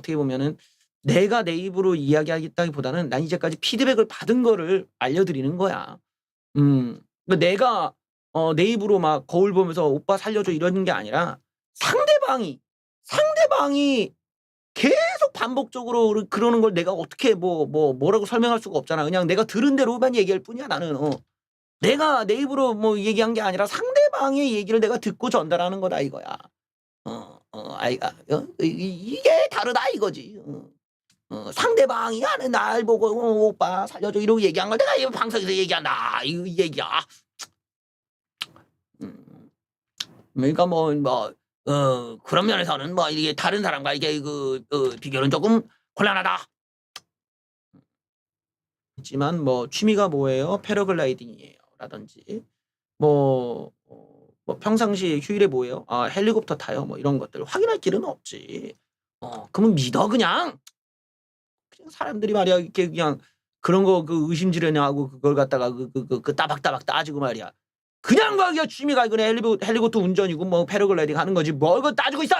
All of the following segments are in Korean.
어떻게 보면은 내가 내 입으로 이야기하겠다기보다는 난 이제까지 피드백을 받은 거를 알려드리는 거야. 그러니까 내가 내 입으로 막 거울 보면서 "오빠 살려줘." 이러는 게 아니라 상대방이 계속 반복적으로 그러는 걸 내가 어떻게 뭐라고 설명할 수가 없잖아. 그냥 내가 들은 대로만 얘기할 뿐이야 나는. 내가 내 입으로 뭐 얘기한 게 아니라 상대방의 얘기를 내가 듣고 전달하는 거다 이거야. 이게 다르다 이거지. 상대방이 하는 날 보고 "오빠 살려줘." 이러고 얘기한 걸 내가 이 방송에서 얘기한다. 이 얘기야. 음. 그러니까 그런 면에서는 이게 다른 사람과 이게 비교는 조금 곤란하다. 있지만 취미가 뭐예요? 패러글라이딩이에요. 라든지 평상시에 휴일에 뭐예요? 아 헬리콥터 타요. 이런 것들 확인할 길은 없지. 그러면 믿어 그냥. 그냥 사람들이 말이야 이렇게 그냥 그런 거 의심지르냐 하고 그걸 갖다가 따박따박 따지고 말이야. 그냥 이게 취미가 이거는 헬리콥터 운전이고 패러글라이딩 하는 거지 그거 따지고 있어!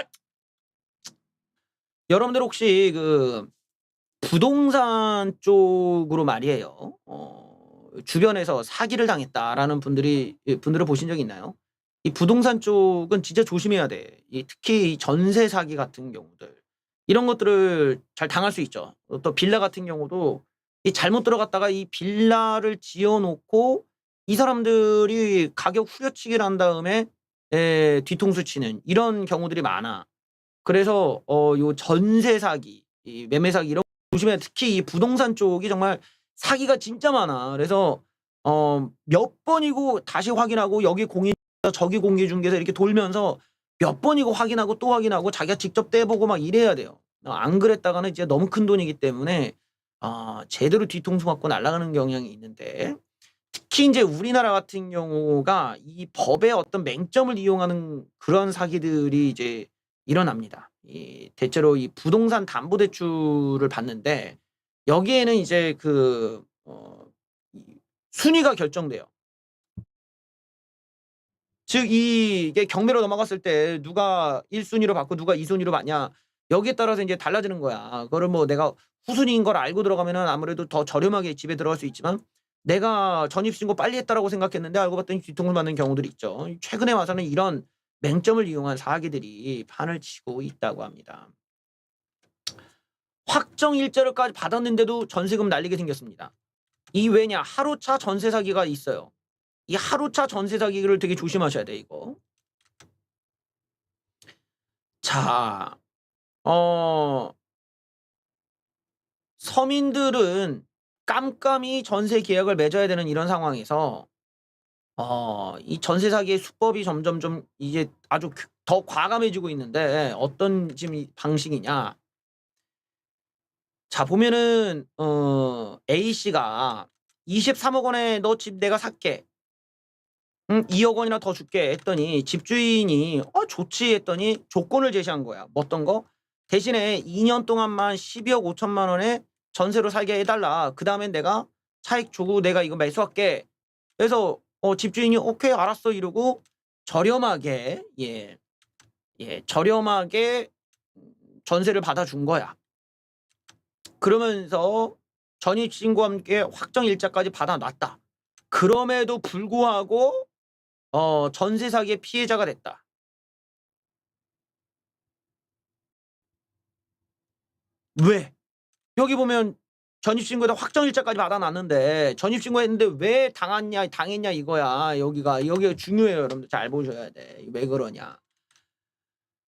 여러분들 혹시 부동산 쪽으로 말이에요. 주변에서 사기를 당했다라는 분들을 보신 적이 있나요? 이 부동산 쪽은 진짜 조심해야 돼. 특히 이 전세 사기 같은 경우들. 이런 것들을 잘 당할 수 있죠. 또 빌라 같은 경우도 이 잘못 들어갔다가 이 빌라를 지어 놓고 이 사람들이 가격 후려치기를 한 다음에 뒤통수 치는 이런 경우들이 많아. 그래서 요 전세 사기, 이 매매 사기 이런 거 조심해야 돼. 특히 이 부동산 쪽이 정말 사기가 진짜 많아. 그래서 몇 번이고 다시 확인하고 여기 공인 저기 공인중개사 이렇게 돌면서 몇 번이고 확인하고 또 확인하고 자기가 직접 떼보고 막 이래야 돼요. 안 그랬다가는 이제 너무 큰 돈이기 때문에 제대로 뒤통수 맞고 날아가는 경향이 있는데 특히 인제 우리나라 같은 경우가 이 법의 어떤 맹점을 이용하는 그런 사기들이 이제 일어납니다. 대체로 이 부동산 담보대출을 받는데 여기에는 이제 이 순위가 결정돼요. 즉 이게 경매로 넘어갔을 때 누가 1 순위로 받고 누가 2 순위로 받냐 여기에 따라서 인제 달라지는 거야. 그거를 내가 후순위인 걸 알고 들어가면은 아무래도 더 저렴하게 집에 들어갈 수 있지만 내가 전입신고 빨리 했다라고 생각했는데 알고 봤더니 뒤통수를 맞는 경우들이 있죠. 최근에 와서는 이런 맹점을 이용한 사기들이 판을 치고 있다고 합니다. 확정 일자료까지 받았는데도 전세금 날리게 생겼습니다. 이 왜냐 하루차 전세 사기가 있어요. 이 하루차 전세 사기를 되게 조심하셔야 돼 이거. 자 서민들은 깜깜이 전세 계약을 맺어야 되는 이런 상황에서 이 전세 사기의 수법이 점점 좀 이제 아주 더 과감해지고 있는데 어떤 지금 이 방식이냐. 자 보면은 A씨가 23억 원에 "너 집 내가 살게. 2억 원이나 더 줄게." 했더니 집주인이 좋지." 했더니 조건을 제시한 거야. 어떤 거? "대신에 2년 동안만 12억 5천만 원에 전세로 살게 해 달라. 그다음엔 내가 차익 주고 내가 이거 매수할게." 그래서 집주인이 "오케이 알았어." 이러고 저렴하게 저렴하게 전세를 받아준 거야. 그러면서 전입신고와 함께 확정 일자까지 받아 놨다. 그럼에도 불구하고 전세 사기의 피해자가 됐다. 왜? 여기 보면 전입신고에다 확정일자까지 받아놨는데 전입신고했는데 왜 당했냐 이거야. 여기가 중요해요. 여러분들 잘 보셔야 돼. 왜 그러냐.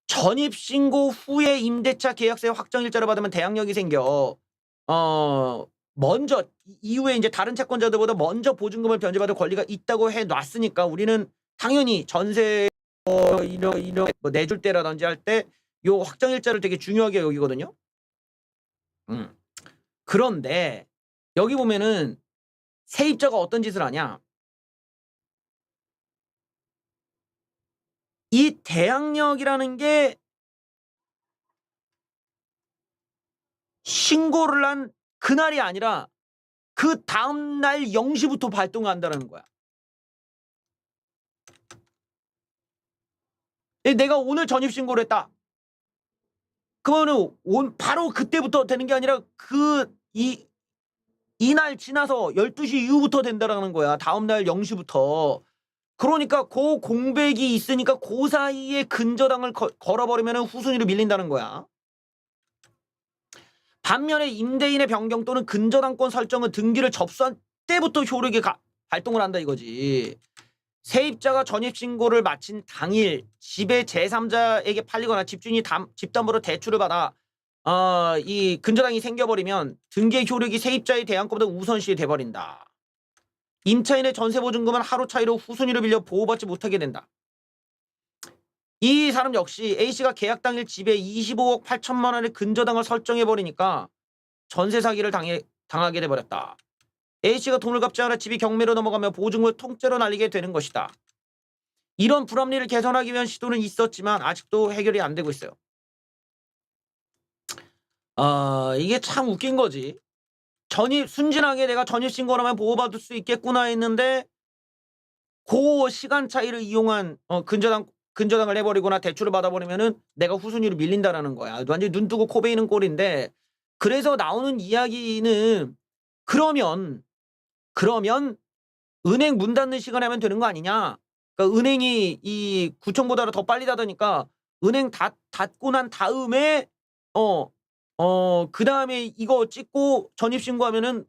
전입신고 후에 임대차 계약서에 확정일자를 받으면 대항력이 생겨. 먼저 이후에 이제 다른 채권자들보다 먼저 보증금을 변제받을 권리가 있다고 해 놨으니까 우리는 당연히 전세 내줄 때라든지 할 때 요 확정일자를 되게 중요하게 여기거든요. 음. 그런데 여기 보면은 세입자가 어떤 짓을 하냐. 이 대항력이라는 게 신고를 한 그날이 아니라 그다음 날 0 시부터 발동한다는 거야. 내가 오늘 전입신고를 했다. 그러면은 바로 그때부터 되는 게 아니라 이날 지나서 12시 이후부터 된다라는 거야. 다음 날 0시부터. 그러니까 그 공백이 있으니까 그 사이에 근저당을 걸어버리면 후순위로 밀린다는 거야. 반면에 임대인의 변경 또는 근저당권 설정은 등기를 접수한 때부터 효력이 발동을 한다 이거지. 세입자가 전입신고를 마친 당일 집의 제3자에게 팔리거나 집주인이 집담보로 대출을 받아 이 근저당이 생겨버리면 등기의 효력이 세입자에 대한 것보다 우선시 돼버린다. 임차인의 전세보증금은 하루 차이로 후순위로 빌려 보호받지 못하게 된다. 이 사람 역시 A씨가 계약 당일 집에 25억 8천만 원의 근저당을 설정해버리니까 전세 사기를 당하게 돼버렸다. A씨가 돈을 갚지 않아 집이 경매로 넘어가며 보증금을 통째로 날리게 되는 것이다. 이런 불합리를 개선하기 위한 시도는 있었지만 아직도 해결이 안 되고 있어요. 이게 참 웃긴 거지. 순진하게 내가 전입신고를 하면 보호받을 수 있겠구나 했는데 그 시간 차이를 이용한 근저당을 해버리거나 대출을 받아버리면은 내가 후순위로 밀린다라는 거야. 완전히 눈 뜨고 코 베이는 꼴인데, 그래서 나오는 이야기는 그러면 은행 문 닫는 시간에 하면 되는 거 아니냐. 그러니까 은행이 이 구청보다 더 빨리 닫으니까 은행 닫고 난 다음에 그 다음에 이거 찍고 전입신고하면은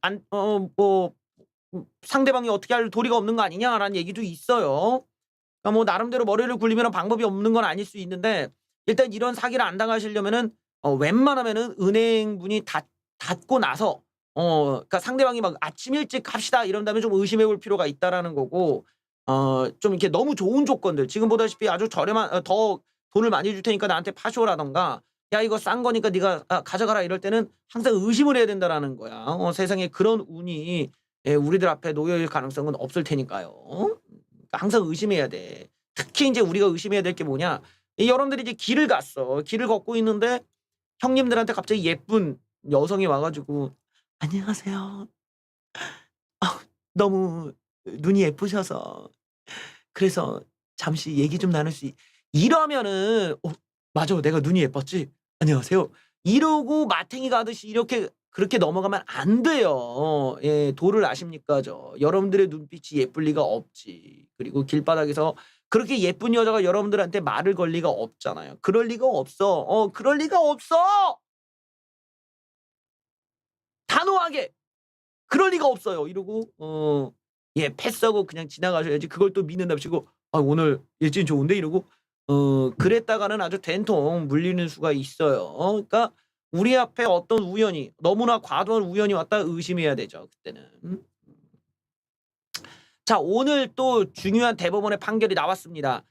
상대방이 어떻게 할 도리가 없는 거 아니냐라는 얘기도 있어요. 그러니까 뭐 나름대로 머리를 굴리면 방법이 없는 건 아닐 수 있는데, 일단 이런 사기를 안 당하시려면은 웬만하면은 은행 문이 닫고 나서 그러니까 상대방이 막 아침 일찍 합시다 이런 다음에 좀 의심해 볼 필요가 있다라는 거고, 좀 이렇게 너무 좋은 조건들 지금 보다시피 아주 저렴한 더 돈을 많이 줄 테니까 나한테 파쇼라던가, 야 이거 싼 거니까 네가 가져가라 이럴 때는 항상 의심을 해야 된다라는 거야. 세상에 그런 운이 우리들 앞에 놓여일 가능성은 없을 테니까요. 항상 의심해야 돼. 특히 이제 우리가 의심해야 될 게 뭐냐. 여러분들이 이제 길을 갔어. 길을 걷고 있는데 형님들한테 갑자기 예쁜 여성이 와가지고 안녕하세요. 너무 눈이 예쁘셔서 그래서 잠시 얘기 좀 나눌 수 이러면은 맞아 내가 눈이 예뻤지. 안녕하세요. 이러고 마탱이 가듯이 그렇게 넘어가면 안 돼요. 예, 도를 아십니까? 여러분들의 눈빛이 예쁠 리가 없지. 그리고 길바닥에서 그렇게 예쁜 여자가 여러분들한테 말을 걸 리가 없잖아요. 그럴 리가 없어. 그럴 리가 없어. 단호하게 그럴 리가 없어요. 이러고 패스하고 그냥 지나가셔야지. 그걸 또 믿는답시고 오늘 일진 좋은데 이러고 그랬다가는 아주 된통 물리는 수가 있어요. 그러니까 우리 앞에 어떤 우연이 너무나 과도한 우연이 왔다 의심해야 되죠. 그때는. 자, 오늘 또 중요한 대법원의 판결이 나왔습니다.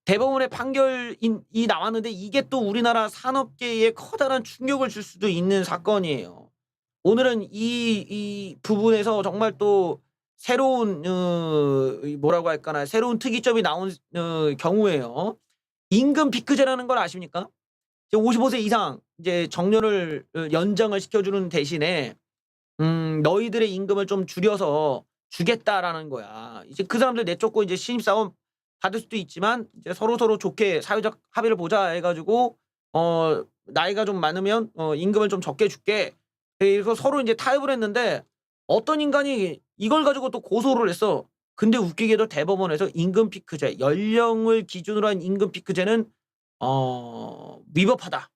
대법원의 판결이 나왔는데 이게 또 우리나라 산업계에 커다란 충격을 줄 수도 있는 사건이에요. 오늘은 이 부분에서 정말 또 새로운 뭐라고 할까나 새로운 특이점이 나온 경우에요. 임금 피크제라는 걸 아십니까? 55세 이상 이제 정년을 연장을 시켜주는 대신에 너희들의 임금을 좀 줄여서 주겠다라는 거야. 이제 그 사람들 내쫓고 이제 신입사원 받을 수도 있지만 이제 서로 좋게 사회적 합의를 보자 해가지고 나이가 좀 많으면 임금을 좀 적게 줄게. 그래서 서로 이제 타협을 했는데 어떤 인간이 이걸 가지고 또 고소를 했어. 근데 웃기게도 대법원에서 임금 피크제, 연령을 기준으로 한 임금 피크제는 위법하다.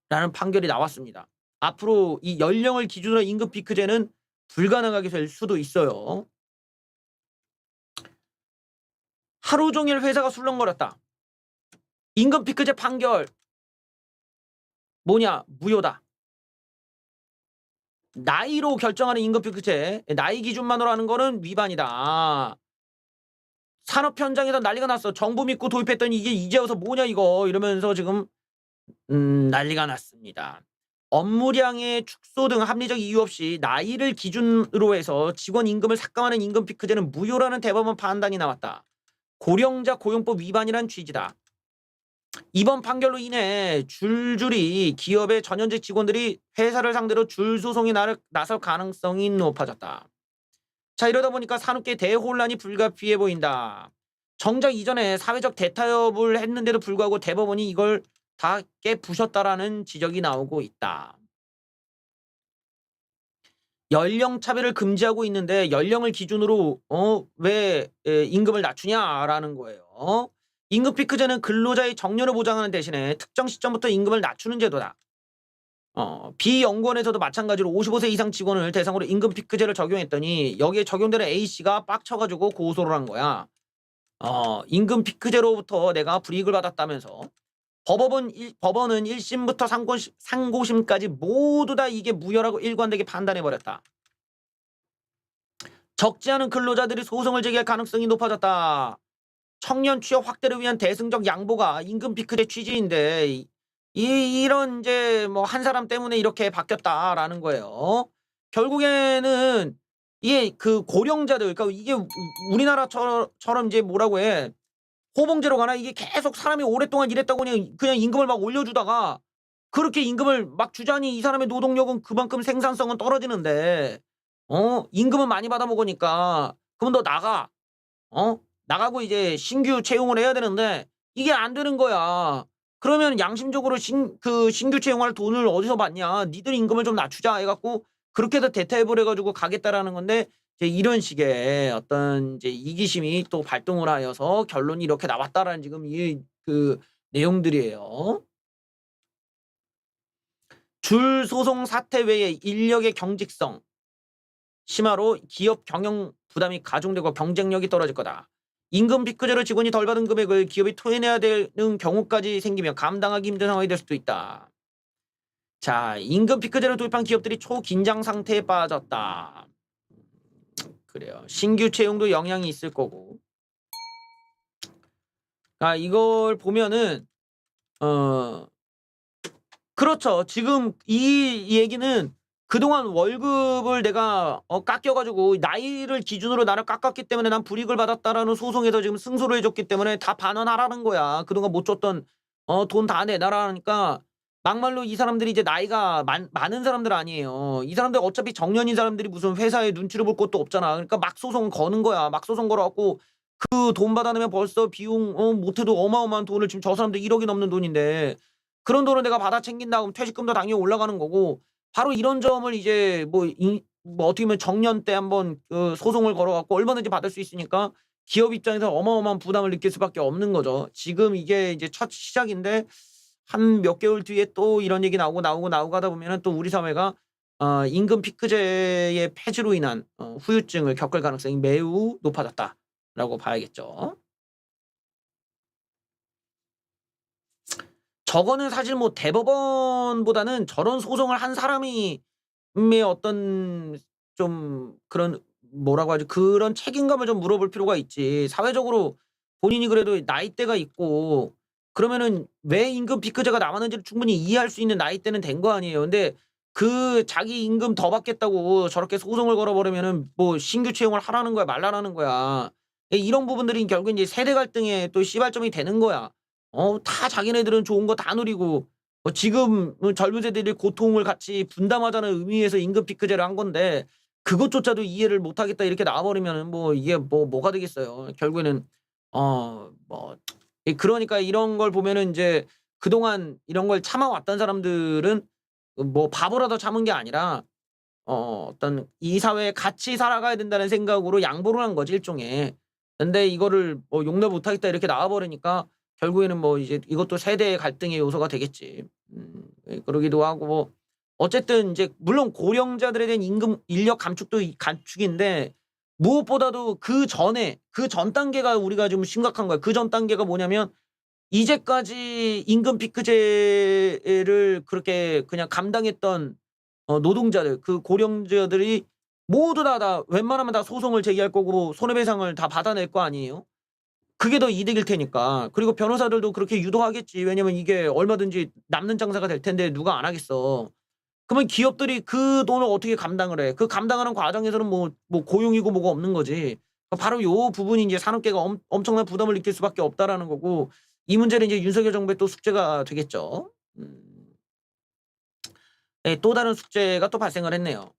라는 판결이 나왔습니다. 앞으로 이 연령을 기준으로 한 임금 피크제는 불가능하게 될 수도 있어요. 하루 종일 회사가 술렁거렸다. 임금 피크제 판결 뭐냐? 무효다. 나이로 결정하는 임금 피크제, 나이 기준만으로 하는 거는 위반이다. 산업 현장에서 난리가 났어. 정부 믿고 도입했더니 이게 이제 와서 뭐냐 이거 이러면서 지금 난리가 났습니다. 업무량의 축소 등 합리적 이유 없이 나이를 기준으로 해서 직원 임금을 삭감하는 임금 피크제는 무효라는 대법원 판단이 나왔다. 고령자 고용법 위반이란 취지다. 이번 판결로 인해 줄줄이 기업의 전현직 직원들이 회사를 상대로 줄소송에 나설 가능성이 높아졌다. 자, 이러다 보니까 산업계 대혼란이 불가피해 보인다. 정작 이전에 사회적 대타협을 했는데도 불구하고 대법원이 이걸 다 깨부셨다라는 지적이 나오고 있다. 연령 차별을 금지하고 있는데 연령을 기준으로 왜 임금을 낮추냐라는 거예요. 임금 피크제는 근로자의 정년을 보장하는 대신에 특정 시점부터 임금을 낮추는 제도다. 비연구원에서도 마찬가지로 55세 이상 직원을 대상으로 임금 피크제를 적용했더니 여기에 적용되는 A씨가 빡쳐가지고 고소를 한 거야. 임금 피크제로부터 내가 불이익을 받았다면서 법원은 1심부터 상고심까지 모두 다 이게 무효라고 일관되게 판단해버렸다. 적지 않은 근로자들이 소송을 제기할 가능성이 높아졌다. 청년 취업 확대를 위한 대승적 양보가 임금 피크제 취지인데 이런 이제 뭐 한 사람 때문에 이렇게 바뀌었다라는 거예요. 결국에는 이게 그 고령자들, 그러니까 이게 우리나라처럼 이제 뭐라고 해, 호봉제로 가나, 이게 계속 사람이 오랫동안 일했다고 그냥 임금을 막 올려주다가 그렇게 임금을 막 주자니 이 사람의 노동력은 그만큼 생산성은 떨어지는데 임금은 많이 받아먹으니까 그러면 너 나가. 나가고 이제 신규 채용을 해야 되는데 이게 안 되는 거야. 그러면 양심적으로 신규 채용할 돈을 어디서 받냐? 니들 임금을 좀 낮추자 해갖고 그렇게 해서 대타협을 해가지고 가겠다라는 건데 이제 이런 식의 어떤 이제 이기심이 또 발동을 하여서 결론이 이렇게 나왔다라는 지금 그 내용들이에요. 줄 소송 사태 외에 인력의 경직성 심화로 기업 경영 부담이 가중되고 경쟁력이 떨어질 거다. 임금 피크제로 직원이 덜 받은 금액을 기업이 토해내야 되는 경우까지 생기면 감당하기 힘든 상황이 될 수도 있다. 자, 임금 피크제를 도입한 기업들이 초긴장 상태에 빠졌다. 그래요. 신규 채용도 영향이 있을 거고. 이걸 보면은 그렇죠. 지금 이 얘기는 그동안 월급을 내가 깎여가지고 나이를 기준으로 나를 깎았기 때문에 난 불이익을 받았다라는 소송에서 지금 승소를 해줬기 때문에 다 반환하라는 거야. 그동안 못 줬던 돈 다 내놔라니까 막말로 이 사람들이 이제 나이가 많은 사람들 아니에요. 이 사람들 어차피 정년인 사람들이 무슨 회사에 눈치를 볼 것도 없잖아. 그러니까 막 소송 거는 거야. 막 소송 걸어갖고 그 돈 받아내면 벌써 비용 못해도 어마어마한 돈을 지금 저 사람들 1억이 넘는 돈인데 그런 돈을 내가 받아 챙긴다 그러면 퇴직금도 당연히 올라가는 거고 바로 이런 점을 이제 뭐 어떻게 보면 정년 때 한번 소송을 걸어갖고 얼마든지 받을 수 있으니까 기업 입장에서 어마어마한 부담을 느낄 수밖에 없는 거죠. 지금 이게 이제 첫 시작인데 한 몇 개월 뒤에 또 이런 얘기 나오고 하다 보면은 또 우리 사회가 임금 피크제의 폐지로 인한 후유증을 겪을 가능성이 매우 높아졌다라고 봐야겠죠. 저거는 사실 뭐 대법원보다는 저런 소송을 한 사람이 어떤 좀 그런 뭐라고 하지? 그런 책임감을 좀 물어볼 필요가 있지. 사회적으로 본인이 그래도 나이대가 있고 그러면은 왜 임금 피크제가 남았는지를 충분히 이해할 수 있는 나이대는 된 거 아니에요. 근데 그 자기 임금 더 받겠다고 저렇게 소송을 걸어버리면은 뭐 신규 채용을 하라는 거야 말라라는 거야. 이런 부분들이 결국 이제 세대 갈등의 또 시발점이 되는 거야. 다 자기네들은 좋은 거 다 누리고 지금 젊은 세대들이 고통을 같이 분담하자는 의미에서 임금 피크제를 한 건데 그것조차도 이해를 못 하겠다 이렇게 나와 버리면은 뭐 이게 뭐가 되겠어요. 결국에는 뭐 그러니까 이런 걸 보면은 인제 그동안 이런 걸 참아왔던 사람들은 뭐 바보라도 참은 게 아니라 어떤 이 사회에 같이 살아가야 된다는 생각으로 양보를 한 거지 일종의. 근데 이거를 용납 못 하겠다 이렇게 나와 버리니까 결국에는 뭐 이제 이것도 세대의 갈등의 요소가 되겠지. 그러기도 하고 어쨌든 인제 물론 고령자들에 대한 인력 감축도 감축인데 무엇보다도 그 전 단계가 우리가 좀 심각한 거야. 그 전 단계가 뭐냐면 이제까지 임금 피크제를 그렇게 그냥 감당했던 노동자들, 그 고령자들이 모두 다 웬만하면 다 소송을 제기할 거고 손해배상을 다 받아낼 거 아니에요. 그게 더 이득일 테니까. 그리고 변호사들도 그렇게 유도하겠지. 왜냐면 이게 얼마든지 남는 장사가 될 텐데 누가 안 하겠어. 그러면 기업들이 그 돈을 어떻게 감당을 해? 그 감당하는 과정에서는 뭐 고용이고 뭐가 없는 거지. 바로 요 부분이 이제 산업계가 엄청난 부담을 느낄 수밖에 없다라는 거고 이 문제는 이제 윤석열 정부의 또 숙제가 되겠죠. 예, 또 다른 숙제가 또 발생을 했네요.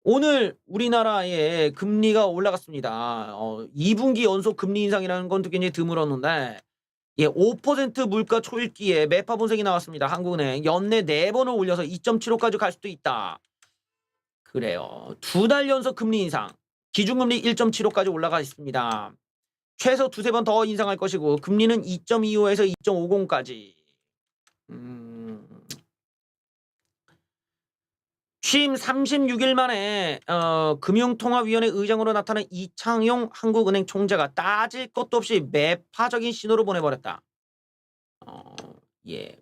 오늘 우리나라의 금리가 올라갔습니다. 2분기 연속 금리 인상이라는 건 굉장히 드물었는데 예, 5% 물가 초읽기에 매파 분석이 나왔습니다. 한국은행 연내 4번을 올려서 2.75까지 갈 수도 있다. 그래요. 2달 연속 금리 인상. 기준금리 1.75까지 올라가 있습니다. 최소 2~3번 더 인상할 것이고 금리는 2.25에서 2.50까지. 취임 36일 만에 금융통화위원회 의장으로 나타난 이창용 한국은행 총재가 따질 것도 없이 매파적인 신호를 보내버렸다. 예.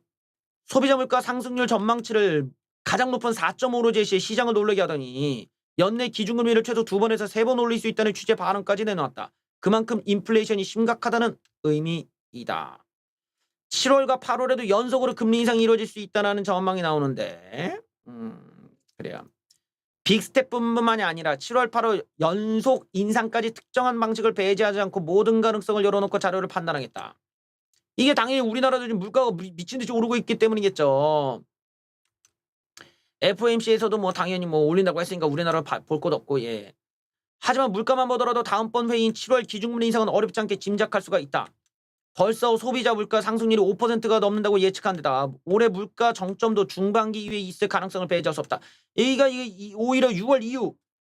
소비자 물가 상승률 전망치를 가장 높은 4.5로 제시해 시장을 놀라게 하더니 연내 기준금리를 최소 2번에서 3번 올릴 수 있다는 취재 발언까지 내놓았다. 그만큼 인플레이션이 심각하다는 의미이다. 7월과 8월에도 연속으로 금리 인상이 이루어질 수 있다는 전망이 나오는데 그래요. 빅스텝뿐만이 아니라 7월, 8월 연속 인상까지 특정한 방식을 배제하지 않고 모든 가능성을 열어놓고 자료를 판단하겠다. 이게 당연히 우리나라도 지금 물가가 미친 듯이 오르고 있기 때문이겠죠. FOMC에서도 뭐 당연히 뭐 올린다고 했으니까 우리나라 볼 것 없고 예. 하지만 물가만 보더라도 다음번 회의인 7월 기준금리 인상은 어렵지 않게 짐작할 수가 있다. 벌써 소비자 물가 상승률이 5%가 넘는다고 예측한 데다 올해 물가 정점도 중반기 이후에 있을 가능성을 배제할 수 없다. 이게 오히려 6월 이후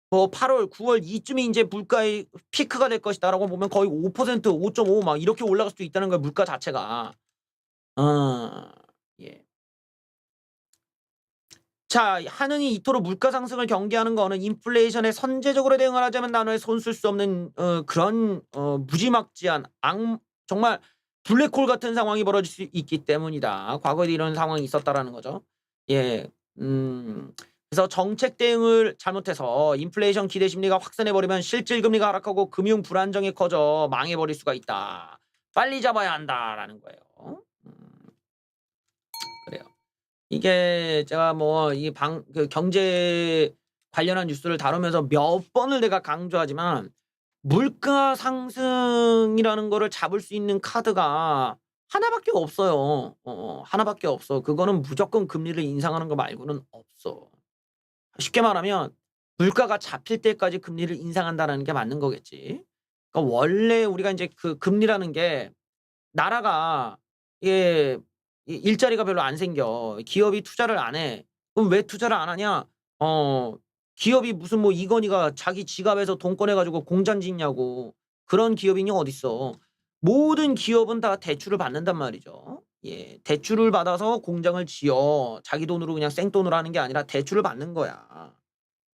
뭐 8월, 9월 이쯤이 이제 물가의 피크가 될 것이다라고 보면 거의 5%, 5.5 막 이렇게 올라갈 수도 있다는 거예요. 물가 자체가. 예. 자, 한은이 이토록 물가 상승을 경계하는 거는 인플레이션에 선제적으로 대응을 하자면 단어에 손 쓸 수 없는 그런 무지막지한 정말 블랙홀 같은 상황이 벌어질 수 있기 때문이다. 과거에도 이런 상황이 있었다라는 거죠. 예. 그래서 정책 대응을 잘못해서 인플레이션 기대 심리가 확산해버리면 실질 금리가 하락하고 금융 불안정이 커져 망해버릴 수가 있다. 빨리 잡아야 한다라는 거예요. 그래요. 이게 제가 뭐 그 경제 관련한 뉴스를 다루면서 몇 번을 내가 강조하지만 물가 상승이라는 거를 잡을 수 있는 카드가 하나밖에 없어요. 하나밖에 없어. 그거는 무조건 금리를 인상하는 거 말고는 없어. 쉽게 말하면 물가가 잡힐 때까지 금리를 인상한다는 게 맞는 거겠지. 그러니까 원래 우리가 이제 그 금리라는 게 나라가 이게 일자리가 별로 안 생겨. 기업이 투자를 안 해. 그럼 왜 투자를 안 하냐? 기업이 무슨 뭐 이건희가 자기 지갑에서 돈 꺼내 가지고 공장 짓냐고. 그런 기업이냐 어딨어. 모든 기업은 다 대출을 받는단 말이죠. 예. 대출을 받아서 공장을 지어. 자기 돈으로 그냥 생돈으로 하는 게 아니라 대출을 받는 거야.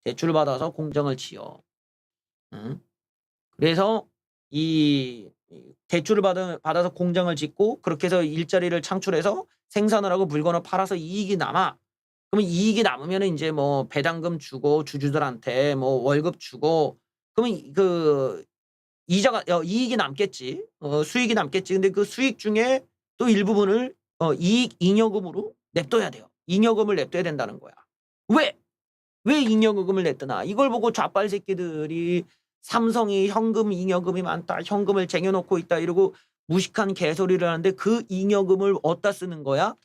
대출을 받아서 공장을 지어. 응? 그래서 이 대출을 받아서 공장을 짓고 그렇게 해서 일자리를 창출해서 생산을 하고 물건을 팔아서 이익이 남아. 그러면 이익이 남으면은 인제 뭐 배당금 주고 주주들한테 뭐 월급 주고 그러면 그 이자가 이익이 남겠지. 수익이 남겠지. 근데 그 수익 중에 또 일부분을 이익 잉여금으로 냅둬야 돼요. 잉여금을 냅둬야 된다는 거야. 왜? 왜 잉여금을 냈더나? 이걸 보고 좌빨 새끼들이 삼성이 현금 잉여금이 많다. 현금을 쟁여 놓고 있다. 이러고 무식한 개소리를 하는데 그 잉여금을 어디다 쓰는 거야?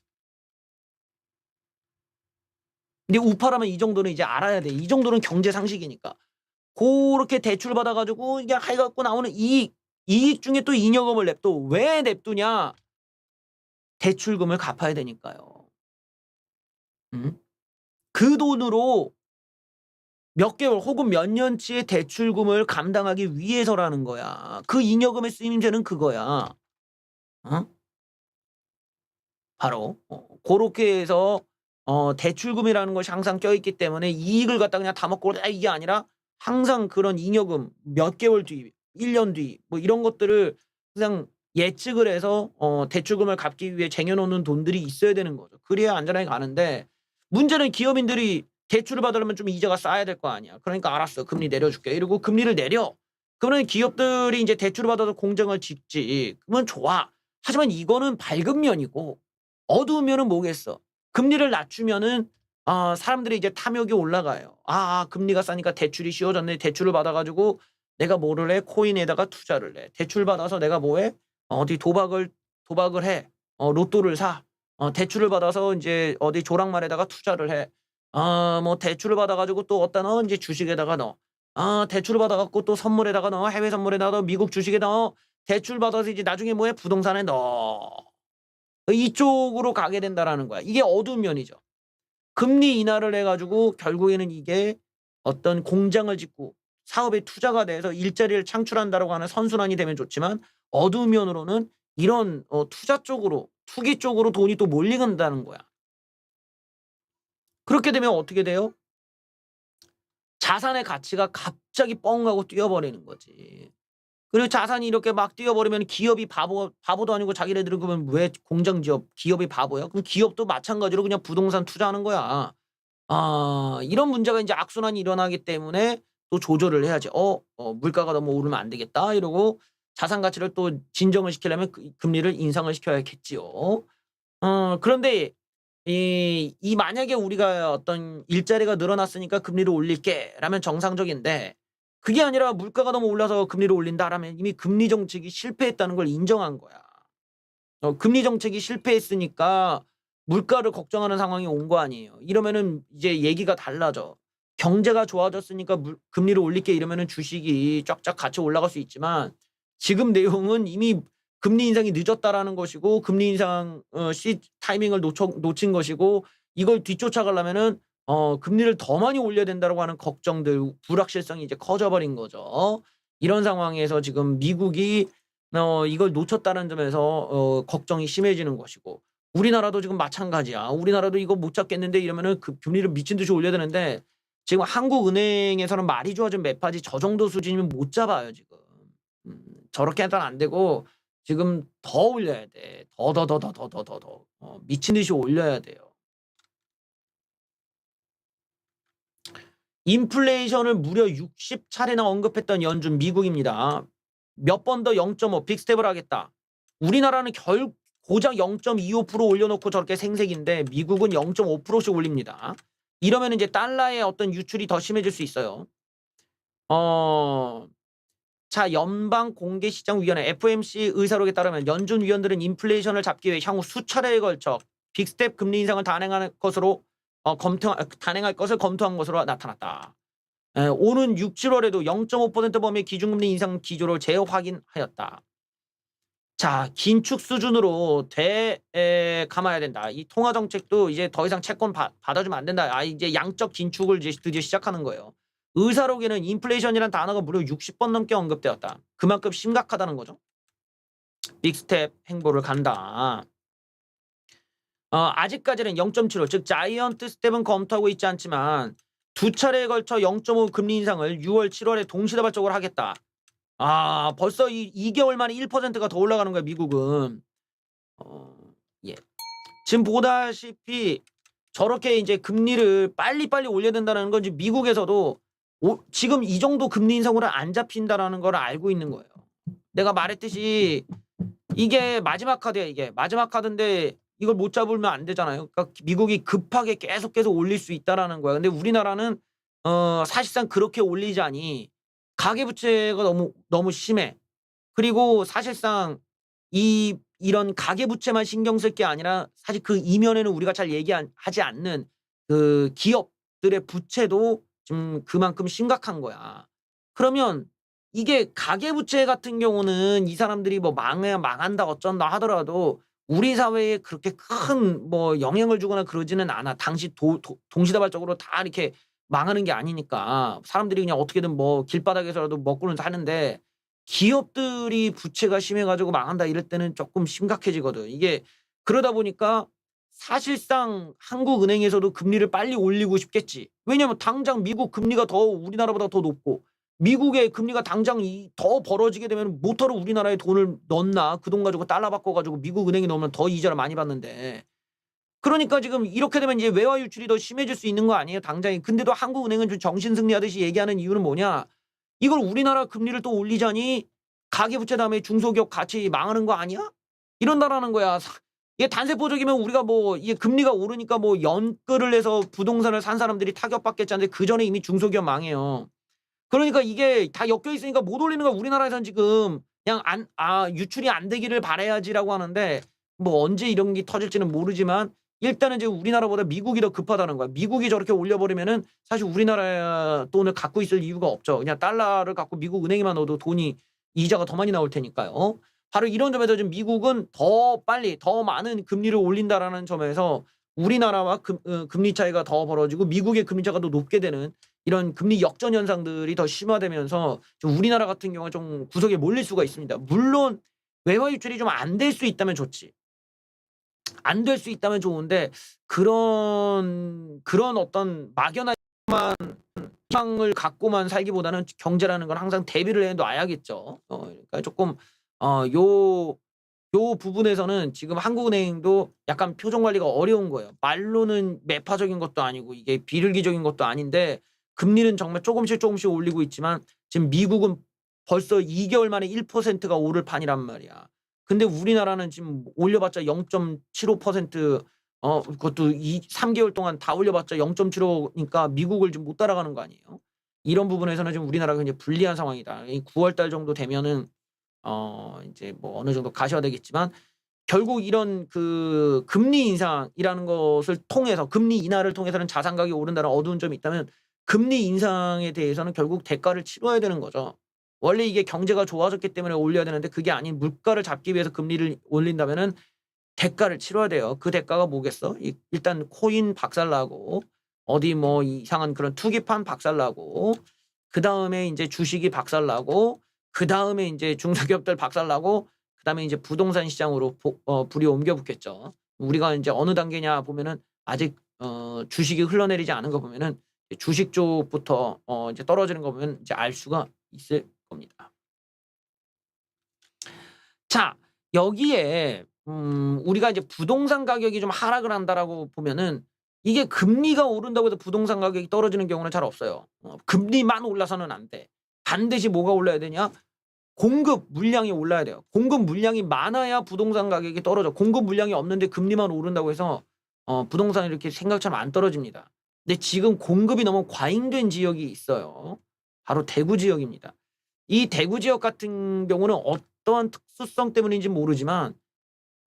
근데 우파라면 이 정도는 이제 알아야 돼. 이 정도는 경제 상식이니까. 고렇게 대출 받아 가지고 이게 해 갖고 나오는 이익 중에 또 잉여금을 냅둬. 왜 냅두냐? 대출금을 갚아야 되니까요. 그 돈으로 몇 개월 혹은 몇 년치의 대출금을 감당하기 위해서라는 거야. 그 잉여금의 쓰임새는 그거야. 바로 고렇게 해서 대출금이라는 것이 항상 껴있기 때문에 이익을 갖다 그냥 다 먹고 이게 아니라 항상 그런 잉여금 몇 개월 뒤, 1년 뒤 뭐 이런 것들을 그냥 예측을 해서 대출금을 갚기 위해 쟁여 놓는 돈들이 있어야 되는 거죠. 그래야 안전하게 가는데 문제는 기업인들이 대출을 받으려면 좀 이자가 쌓여야 될 거 아니야. 그러니까 "알았어. 금리 내려줄게." 이러고 금리를 내려. 그러면 기업들이 인제 대출을 받아서 공장을 짓지. 그러면 좋아. 하지만 이거는 밝은 면이고 어두운 면은 뭐겠어. 금리를 낮추면은 사람들이 이제 탐욕이 올라가요. 금리가 싸니까 대출이 쉬워졌네. 대출을 받아 가지고 내가 뭐를 해? 코인에다가 투자를 해. 대출 받아서 내가 뭐 해? 어디 도박을 해. 로또를 사. 대출을 받아서 인제 어디 조랑말에다가 투자를 해. 뭐 대출을 받아 가지고 또 어디다 넣어? 인제 주식에다가 넣어. 대출을 받아 갖고 또 선물에다가 넣어. 해외 선물에다가 넣어. 미국 주식에 넣어. 대출 받아서 이제 나중에 뭐해? 부동산에 넣어. 이쪽으로 가게 된다라는 거야. 이게 어두운 면이죠. 금리 인하를 해가지고 결국에는 이게 어떤 공장을 짓고 사업에 투자가 돼서 일자리를 창출한다라고 하는 선순환이 되면 좋지만 어두운 면으로는 이런 투자 쪽으로 투기 쪽으로 돈이 또 몰리는다는 거야. 그렇게 되면 어떻게 돼요? 자산의 가치가 갑자기 뻥 하고 뛰어버리는 거지. 그리고 자산이 이렇게 막 뛰어버리면 기업이 바보도 아니고 자기네들은 그러면 왜 공장 지업 기업이 바보야? 그럼 기업도 마찬가지로 그냥 부동산 투자하는 거야. 이런 문제가 이제 악순환이 일어나기 때문에 또 조절을 해야지. 물가가 너무 오르면 안 되겠다 이러고 자산 가치를 또 진정을 시키려면 금리를 인상을 시켜야겠지요. 그런데 이 만약에 우리가 어떤 일자리가 늘어났으니까 금리를 올릴게라면 정상적인데 그게 아니라 물가가 너무 올라서 금리를 올린다라면 이미 금리 정책이 실패했다는 걸 인정한 거야. 금리 정책이 실패했으니까 물가를 걱정하는 상황이 온 거 아니에요. 이러면은 이제 얘기가 달라져. 경제가 좋아졌으니까 금리를 올릴게 이러면은 주식이 쫙쫙 같이 올라갈 수 있지만 지금 내용은 이미 금리 인상이 늦었다라는 것이고 금리 인상 타이밍을 놓친 것이고 이걸 뒤쫓아가려면은 금리를 더 많이 올려야 된다라고 하는 걱정들, 불확실성이 이제 커져버린 거죠. 이런 상황에서 지금 미국이 이걸 놓쳤다는 점에서 걱정이 심해지는 것이고 우리나라도 지금 마찬가지야. 우리나라도 이거 못 잡겠는데 이러면은 그 금리를 미친 듯이 올려야 되는데 지금 한국은행에서는 말이 좋아진 매파지 저 정도 수준이면 못 잡아요 지금. 저렇게 해서는 안 되고 지금 더 올려야 돼. 더. 미친 듯이 올려야 돼요. 인플레이션을 무려 60차례나 언급했던 연준 미국입니다. 몇 번 더 0.5 빅스텝을 하겠다. 우리나라는 고작 0.25% 올려놓고 저렇게 생색인데 미국은 0.5%씩 올립니다. 이러면 이제 달러의 어떤 유출이 더 심해질 수 있어요. 자, 연방공개시장위원회 FOMC 의사록에 따르면 연준 위원들은 인플레이션을 잡기 위해 향후 수차례에 걸쳐 빅스텝 금리 인상을 단행할 것을 검토한 것으로 나타났다. 오는 6, 7월에도 0.5% 범위의 기준금리 인상 기조를 재확인하였다. 자, 긴축 수준으로 감아야 된다. 이 통화 정책도 이제 더 이상 채권 받아주면 안 된다. 이제 양적 긴축을 이제 드디어 시작하는 거예요. 의사록에는 인플레이션이라는 단어가 무려 60번 넘게 언급되었다. 그만큼 심각하다는 거죠. 빅스텝 행보를 간다. 아직까지는 0.75, 즉 자이언트 스텝은 검토하고 있지 않지만 두 차례에 걸쳐 0.5 금리 인상을 6월, 7월에 동시다발적으로 하겠다. 벌써 2개월 만에 1%가 더 올라가는 거야, 미국은. 예. 지금 보다시피 저렇게 이제 금리를 빨리빨리 올려야 된다는 건 지금 미국에서도 지금 이 정도 금리 인상으로 안 잡힌다라는 걸 알고 있는 거예요. 내가 말했듯이 이게 마지막 카드야, 이게. 마지막 카드인데 이걸 못 잡으면 안 되잖아요. 그러니까 미국이 급하게 계속 올릴 수 있다라는 거야. 근데 우리나라는 사실상 그렇게 올리자니 가계부채가 너무 심해. 그리고 사실상 이런 가계부채만 신경 쓸 게 아니라 사실 그 이면에는 우리가 잘 얘기하지 않는 그 기업들의 부채도 좀 그만큼 심각한 거야. 그러면 이게 가계부채 같은 경우는 이 사람들이 뭐 망한다 어쩐다 하더라도 우리 사회에 그렇게 큰 뭐 영향을 주거나 그러지는 않아. 당시 동시다발적으로 다 이렇게 망하는 게 아니니까 사람들이 그냥 어떻게든 뭐 길바닥에서라도 먹고는 사는데 기업들이 부채가 심해가지고 망한다 이럴 때는 조금 심각해지거든. 이게 그러다 보니까 사실상 한국은행에서도 금리를 빨리 올리고 싶겠지. 왜냐하면 당장 미국 금리가 더 우리나라보다 더 높고 미국의 금리가 당장 더 벌어지게 되면 뭐하러 우리나라에 돈을 넣나 그 돈 가지고 달러 바꿔가지고 미국 은행에 넣으면 더 이자를 많이 받는데 그러니까 지금 이렇게 되면 이제 외화 유출이 더 심해질 수 있는 거 아니에요 당장에. 근데도 한국은행은 좀 정신승리하듯이 얘기하는 이유는 뭐냐, 이걸 우리나라 금리를 또 올리자니 가계부채 다음에 중소기업 같이 망하는 거 아니야? 이런다라는 거야. 이게 단세포적이면 우리가 뭐 이게 금리가 오르니까 뭐 연끌을 해서 부동산을 산 사람들이 타격받겠지 하는데 그 전에 이미 중소기업 망해요. 그러니까 이게 다 엮여 있으니까 못 올리는 거야. 우리나라에서는 지금 그냥 유출이 안 되기를 바라야지라고 하는데 뭐 언제 이런 게 터질지는 모르지만 일단은 지금 우리나라보다 미국이 더 급하다는 거야. 미국이 저렇게 올려버리면은 사실 우리나라 돈을 갖고 있을 이유가 없죠. 그냥 달러를 갖고 미국 은행에만 넣어도 돈이 이자가 더 많이 나올 테니까요. 바로 이런 점에서 지금 미국은 더 빨리 더 많은 금리를 올린다라는 점에서 우리나라와 금리 차이가 더 벌어지고 미국의 금리 차이가 더 높게 되는 이런 금리 역전 현상들이 더 심화되면서 좀 우리나라 같은 경우는 좀 구석에 몰릴 수가 있습니다. 물론 외화 유출이 좀 안 될 수 있다면 좋지. 안 될 수 있다면 좋은데 그런 어떤 막연한 희망을 갖고만 살기보다는 경제라는 건 항상 대비를 해 놔야겠죠. 그러니까 조금 요 부분에서는 지금 한국은행도 약간 표정 관리가 어려운 거예요. 말로는 매파적인 것도 아니고 이게 비일기적인 것도 아닌데 금리는 정말 조금씩 올리고 있지만 지금 미국은 벌써 2개월 만에 1%가 오를 판이란 말이야. 근데 우리나라는 지금 올려봤자 0.75% 그것도 3개월 동안 다 올려봤자 0.75니까 미국을 좀 못 따라가는 거 아니에요. 이런 부분에서는 지금 우리나라가 굉장히 불리한 상황이다. 이 9월 달 정도 되면은 이제 뭐 어느 정도 가셔야 되겠지만 결국 이런 그 금리 인상이라는 것을 통해서 금리 인하를 통해서는 자산 가격이 오른다는 어두운 점이 있다면 금리 인상에 대해서는 결국 대가를 치러야 되는 거죠. 원래 이게 경제가 좋아졌기 때문에 올려야 되는데 그게 아닌 물가를 잡기 위해서 금리를 올린다면은 대가를 치러야 돼요. 그 대가가 뭐겠어? 일단 코인 박살나고 어디 뭐 이상한 그런 투기판 박살나고 그다음에 인제 주식이 박살나고 그다음에 인제 중소기업들 박살나고 그다음에 인제 부동산 시장으로 불이 옮겨 붙겠죠. 우리가 인제 어느 단계냐 보면은 아직 주식이 흘러내리지 않은 거 보면은 주식 쪽부터 이제 떨어지는 거 보면 이제 알 수가 있을 겁니다. 자, 여기에 우리가 이제 부동산 가격이 좀 하락을 한다라고 보면은 이게 금리가 오른다고 해서 부동산 가격이 떨어지는 경우는 잘 없어요. 금리만 올라서는 안 돼. 반드시 뭐가 올라야 되냐? 공급 물량이 올라야 돼요. 공급 물량이 많아야 부동산 가격이 떨어져. 공급 물량이 없는데 금리만 오른다고 해서 부동산이 이렇게 생각처럼 안 떨어집니다. 근데 지금 공급이 너무 과잉된 지역이 있어요. 바로 대구 지역입니다. 이 대구 지역 같은 경우는 어떠한 특수성 때문인지 모르지만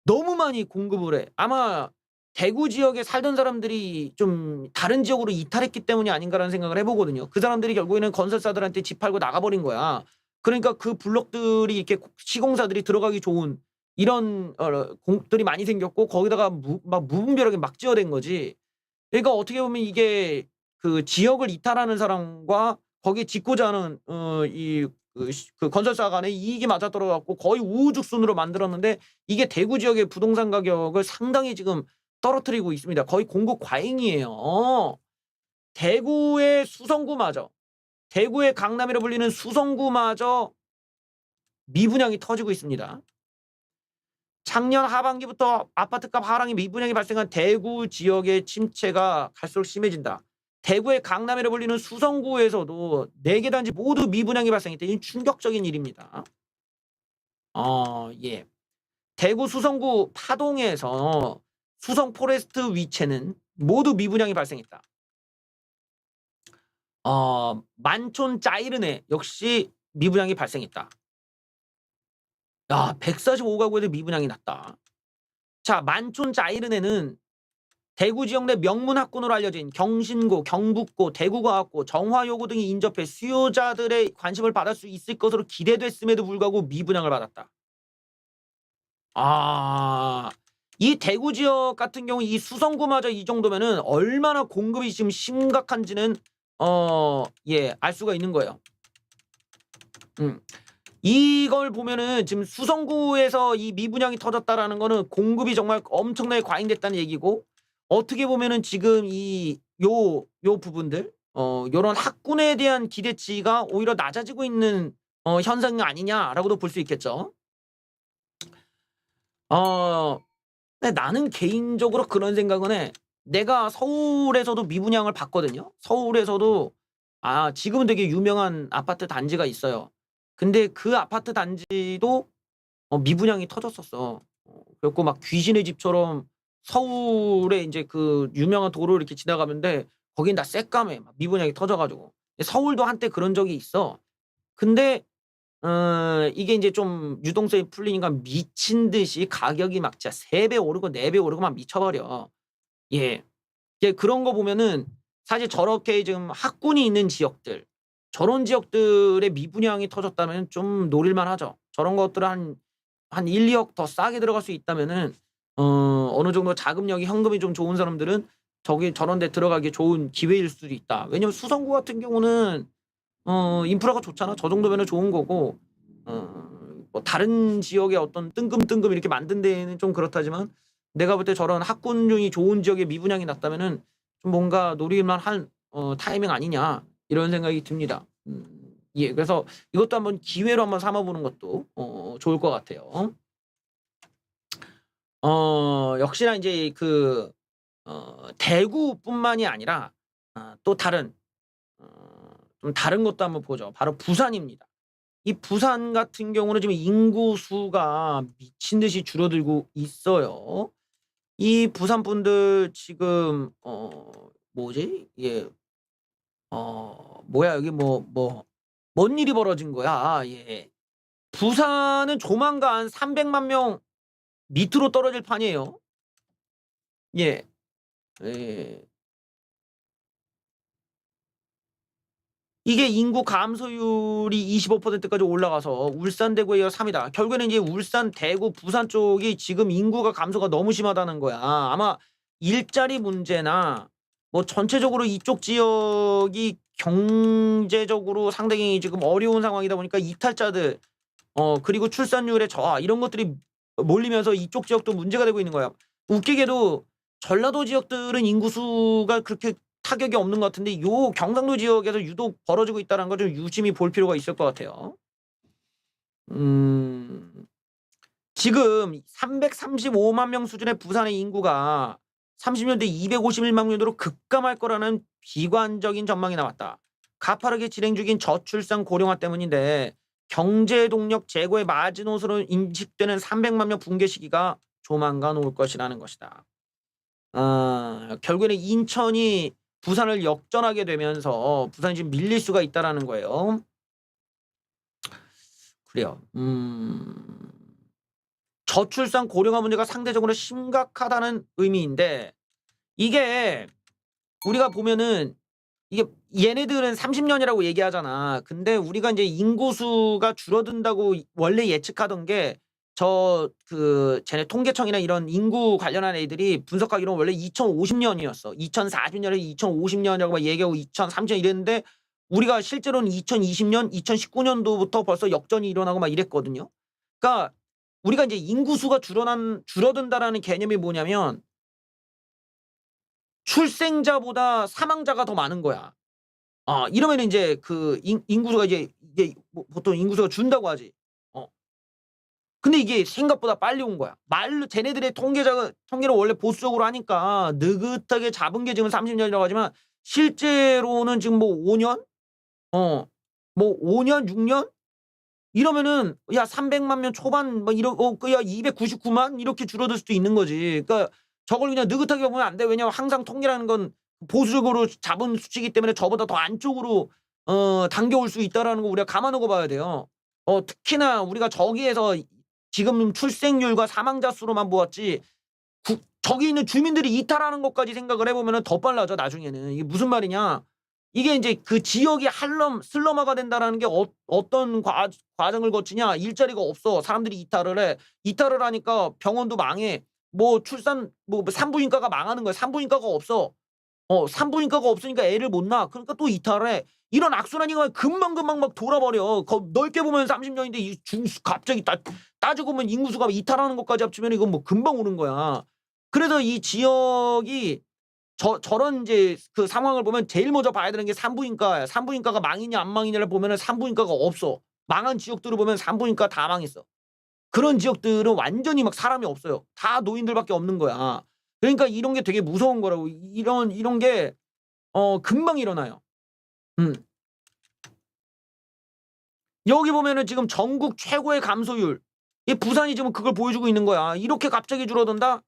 너무 많이 공급을 해. 아마 대구 지역에 살던 사람들이 좀 다른 지역으로 이탈했기 때문이 아닌가라는 생각을 해 보거든요. 그 사람들이 결국에는 건설사들한테 집 팔고 나가 버린 거야. 그러니까 그 블록들이 이렇게 시공사들이 들어가기 좋은 이런 공들이 많이 생겼고 거기다가 막 무분별하게 막 지어댄 거지. 그러니까 어떻게 보면 이게 그 지역을 이탈하는 사람과 거기에 짓고자 하는 그 건설사 간의 이익이 맞아떨어 갖고 거의 우후죽순으로 만들었는데 이게 대구 지역의 부동산 가격을 상당히 지금 떨어뜨리고 있습니다. 거의 공급 과잉이에요. 대구의 수성구마저 대구의 강남이라 불리는 수성구마저 미분양이 터지고 있습니다. 작년 하반기부터 아파트값 하락이 미분양이 발생한 대구 지역의 침체가 갈수록 심해진다. 대구의 강남이라 불리는 수성구에서도 4개 단지 모두 미분양이 발생했다. 이건 충격적인 일입니다. 예. 대구 수성구 파동에서 수성 포레스트 위치는 모두 미분양이 발생했다. 만촌 짜이르네 역시 미분양이 발생했다. 야, 145가구에도 미분양이 났다. 자, 만촌 짜이르네는 대구 지역 내 명문 학군으로 알려진 경신고, 경북고, 대구과학고, 정화여고 등이 인접해 수요자들의 관심을 받을 수 있을 것으로 기대됐음에도 불구하고 미분양을 받았다. 이 대구 지역 같은 경우 이 수성구마저 이 정도면은 얼마나 공급이 지금 심각한지는 알 수가 있는 거예요. 이걸 보면은 지금 수성구에서 이 미분양이 터졌다라는 거는 공급이 정말 엄청나게 과잉됐다는 얘기고 어떻게 보면은 지금 요 부분들 요런 학군에 대한 기대치가 오히려 낮아지고 있는 현상 아니냐라고도 볼 수 있겠죠. 근데 나는 개인적으로 그런 생각은 해. 내가 서울에서도 미분양을 받거든요. 서울에서도 지금은 되게 유명한 아파트 단지가 있어요. 근데 그 아파트 단지도 미분양이 터졌었어. 그래갖고 막 귀신의 집처럼 서울에 인제 그 유명한 도로를 이렇게 지나가는데 거긴 다 새까매. 막 미분양이 터져 가지고. 서울도 한때 그런 적이 있어. 근데 이게 인제 좀 유동성이 풀리니까 미친 듯이 가격이 막 진짜 3배 오르고 4배 오르고 막 미쳐버려. 예. 그런 거 보면은 사실 저렇게 지금 학군이 있는 지역들 저런 지역들의 미분양이 터졌다면 좀 노릴만 하죠. 저런 것들을 한 1-2억 더 싸게 들어갈 수 있다면은 어느 정도 자금력이 현금이 좀 좋은 사람들은 저런 데 들어가기 좋은 기회일 수도 있다. 왜냐면 수성구 같은 경우는 인프라가 좋잖아. 저 정도면은 좋은 거고 뭐 다른 지역의 어떤 뜬금 이렇게 만든 데는 좀 그렇다지만 내가 볼 때 저런 학군중이 좋은 지역에 미분양이 났다면은 좀 뭔가 노릴만 한 타이밍 아니냐 이런 생각이 듭니다. 예. 그래서 이것도 한번 기회로 한번 삼아 보는 것도 좋을 것 같아요. 역시나 인제 대구뿐만이 아니라 또 다른 좀 다른 것도 한번 보죠. 바로 부산입니다. 이 부산 같은 경우는 지금 인구 수가 미친 듯이 줄어들고 있어요. 이 부산 분들 지금 뭐지? 이게 뭐야 여기 뭔 일이 벌어진 거야. 예. 부산은 조만간 300만 명 밑으로 떨어질 판이에요. 예. 예. 이게 인구 감소율이 25%까지 올라가서 울산, 대구에 이어 3 위다. 결국에는 이제 울산, 대구, 부산 쪽이 지금 인구가 감소가 너무 심하다는 거야. 아마 일자리 문제나 뭐 전체적으로 이쪽 지역이 경제적으로 상당히 지금 어려운 상황이다 보니까 이탈자들 그리고 출산율의 저하 이런 것들이 몰리면서 이쪽 지역도 문제가 되고 있는 거야. 웃기게도 전라도 지역들은 인구수가 그렇게 타격이 없는 것 같은데 요 경상도 지역에서 유독 벌어지고 있다는 걸 좀 유심히 볼 필요가 있을 것 같아요. 음. 지금 335만 명 수준의 부산의 인구가 30년 뒤 251만 명으로 급감할 거라는 비관적인 전망이 나왔다. 가파르게 진행 중인 저출산 고령화 때문인데 경제 동력 제고의 마지노선으로 인식되는 300만 명 붕괴 시기가 조만간 올 것이라는 것이다. 결국에는 인천이 부산을 역전하게 되면서 부산이 지금 밀릴 수가 있다라는 거예요. 그래요. 저출산 고령화 문제가 상대적으로 심각하다는 의미인데 이게 우리가 보면은 이게 얘네들은 30년이라고 얘기하잖아. 근데 우리가 인제 인구수가 줄어든다고 원래 예측하던 게 쟤네 통계청이나 이런 인구 관련한 애들이 분석하기로는 원래 2050년이었어. 2040년에 2050년이라고 막 얘기하고 2030년 이랬는데 우리가 실제로는 2020년, 2019년도부터 벌써 역전이 일어나고 막 이랬거든요. 그러니까 우리가 인제 인구수가 줄어든다라는 개념이 뭐냐면 출생자보다 사망자가 더 많은 거야. 이러면은 인제 인구수가 이게 뭐 보통 인구수가 준다고 하지. 어 근데 이게 생각보다 빨리 온 거야. 말로 쟤네들의 통계를 원래 보수적으로 하니까 느긋하게 잡은 게 지금 30 년이라고 하지만 실제로는 지금 뭐 5 년? 어 뭐 5 년, 6 년? 이러면은 야 300만 명 초반 뭐 야 299만 이렇게 줄어들 수도 있는 거지. 그러니까 저걸 그냥 느긋하게 보면 안 돼. 왜냐하면 항상 통계라는 건 보수적으로 잡은 수치이기 때문에 저보다 더 안쪽으로 당겨올 수 있다라는 거 우리가 감안하고 봐야 돼요. 특히나 우리가 저기에서 지금 출생률과 사망자 수로만 보았지 저기 있는 주민들이 이탈하는 것까지 생각을 해 보면은 더 빨라져 나중에는. 이게 무슨 말이냐. 이게 인제 그 지역이 슬럼화가 된다라는 게 어떤 과정을 거치냐. 일자리가 없어. 사람들이 이탈을 해. 이탈을 하니까 병원도 망해. 뭐 출산 산부인과가 망하는 거야. 산부인과가 없어. 산부인과가 없으니까 애를 못 낳아. 그러니까 또 이탈을 해. 이런 악순환이 금방금방 막 돌아버려. 넓게 보면 30 년인데 갑자기 따지고 보면 인구수가 이탈하는 것까지 합치면 이건 뭐 금방 오는 거야. 그래서 이 지역이 저런 인제 그 상황을 보면 제일 먼저 봐야 되는 게 산부인과야. 산부인과가 망이냐 안 망이냐를 보면은 산부인과가 없어. 망한 지역들을 보면 산부인과 다 망했어. 그런 지역들은 완전히 막 사람이 없어요. 다 노인들밖에 없는 거야. 그러니까 이런 게 되게 무서운 거라고. 이런 게 금방 일어나요. 음. 여기 보면은 지금 전국 최고의 감소율. 이 부산이 지금 그걸 보여주고 있는 거야. 이렇게 갑자기 줄어든다?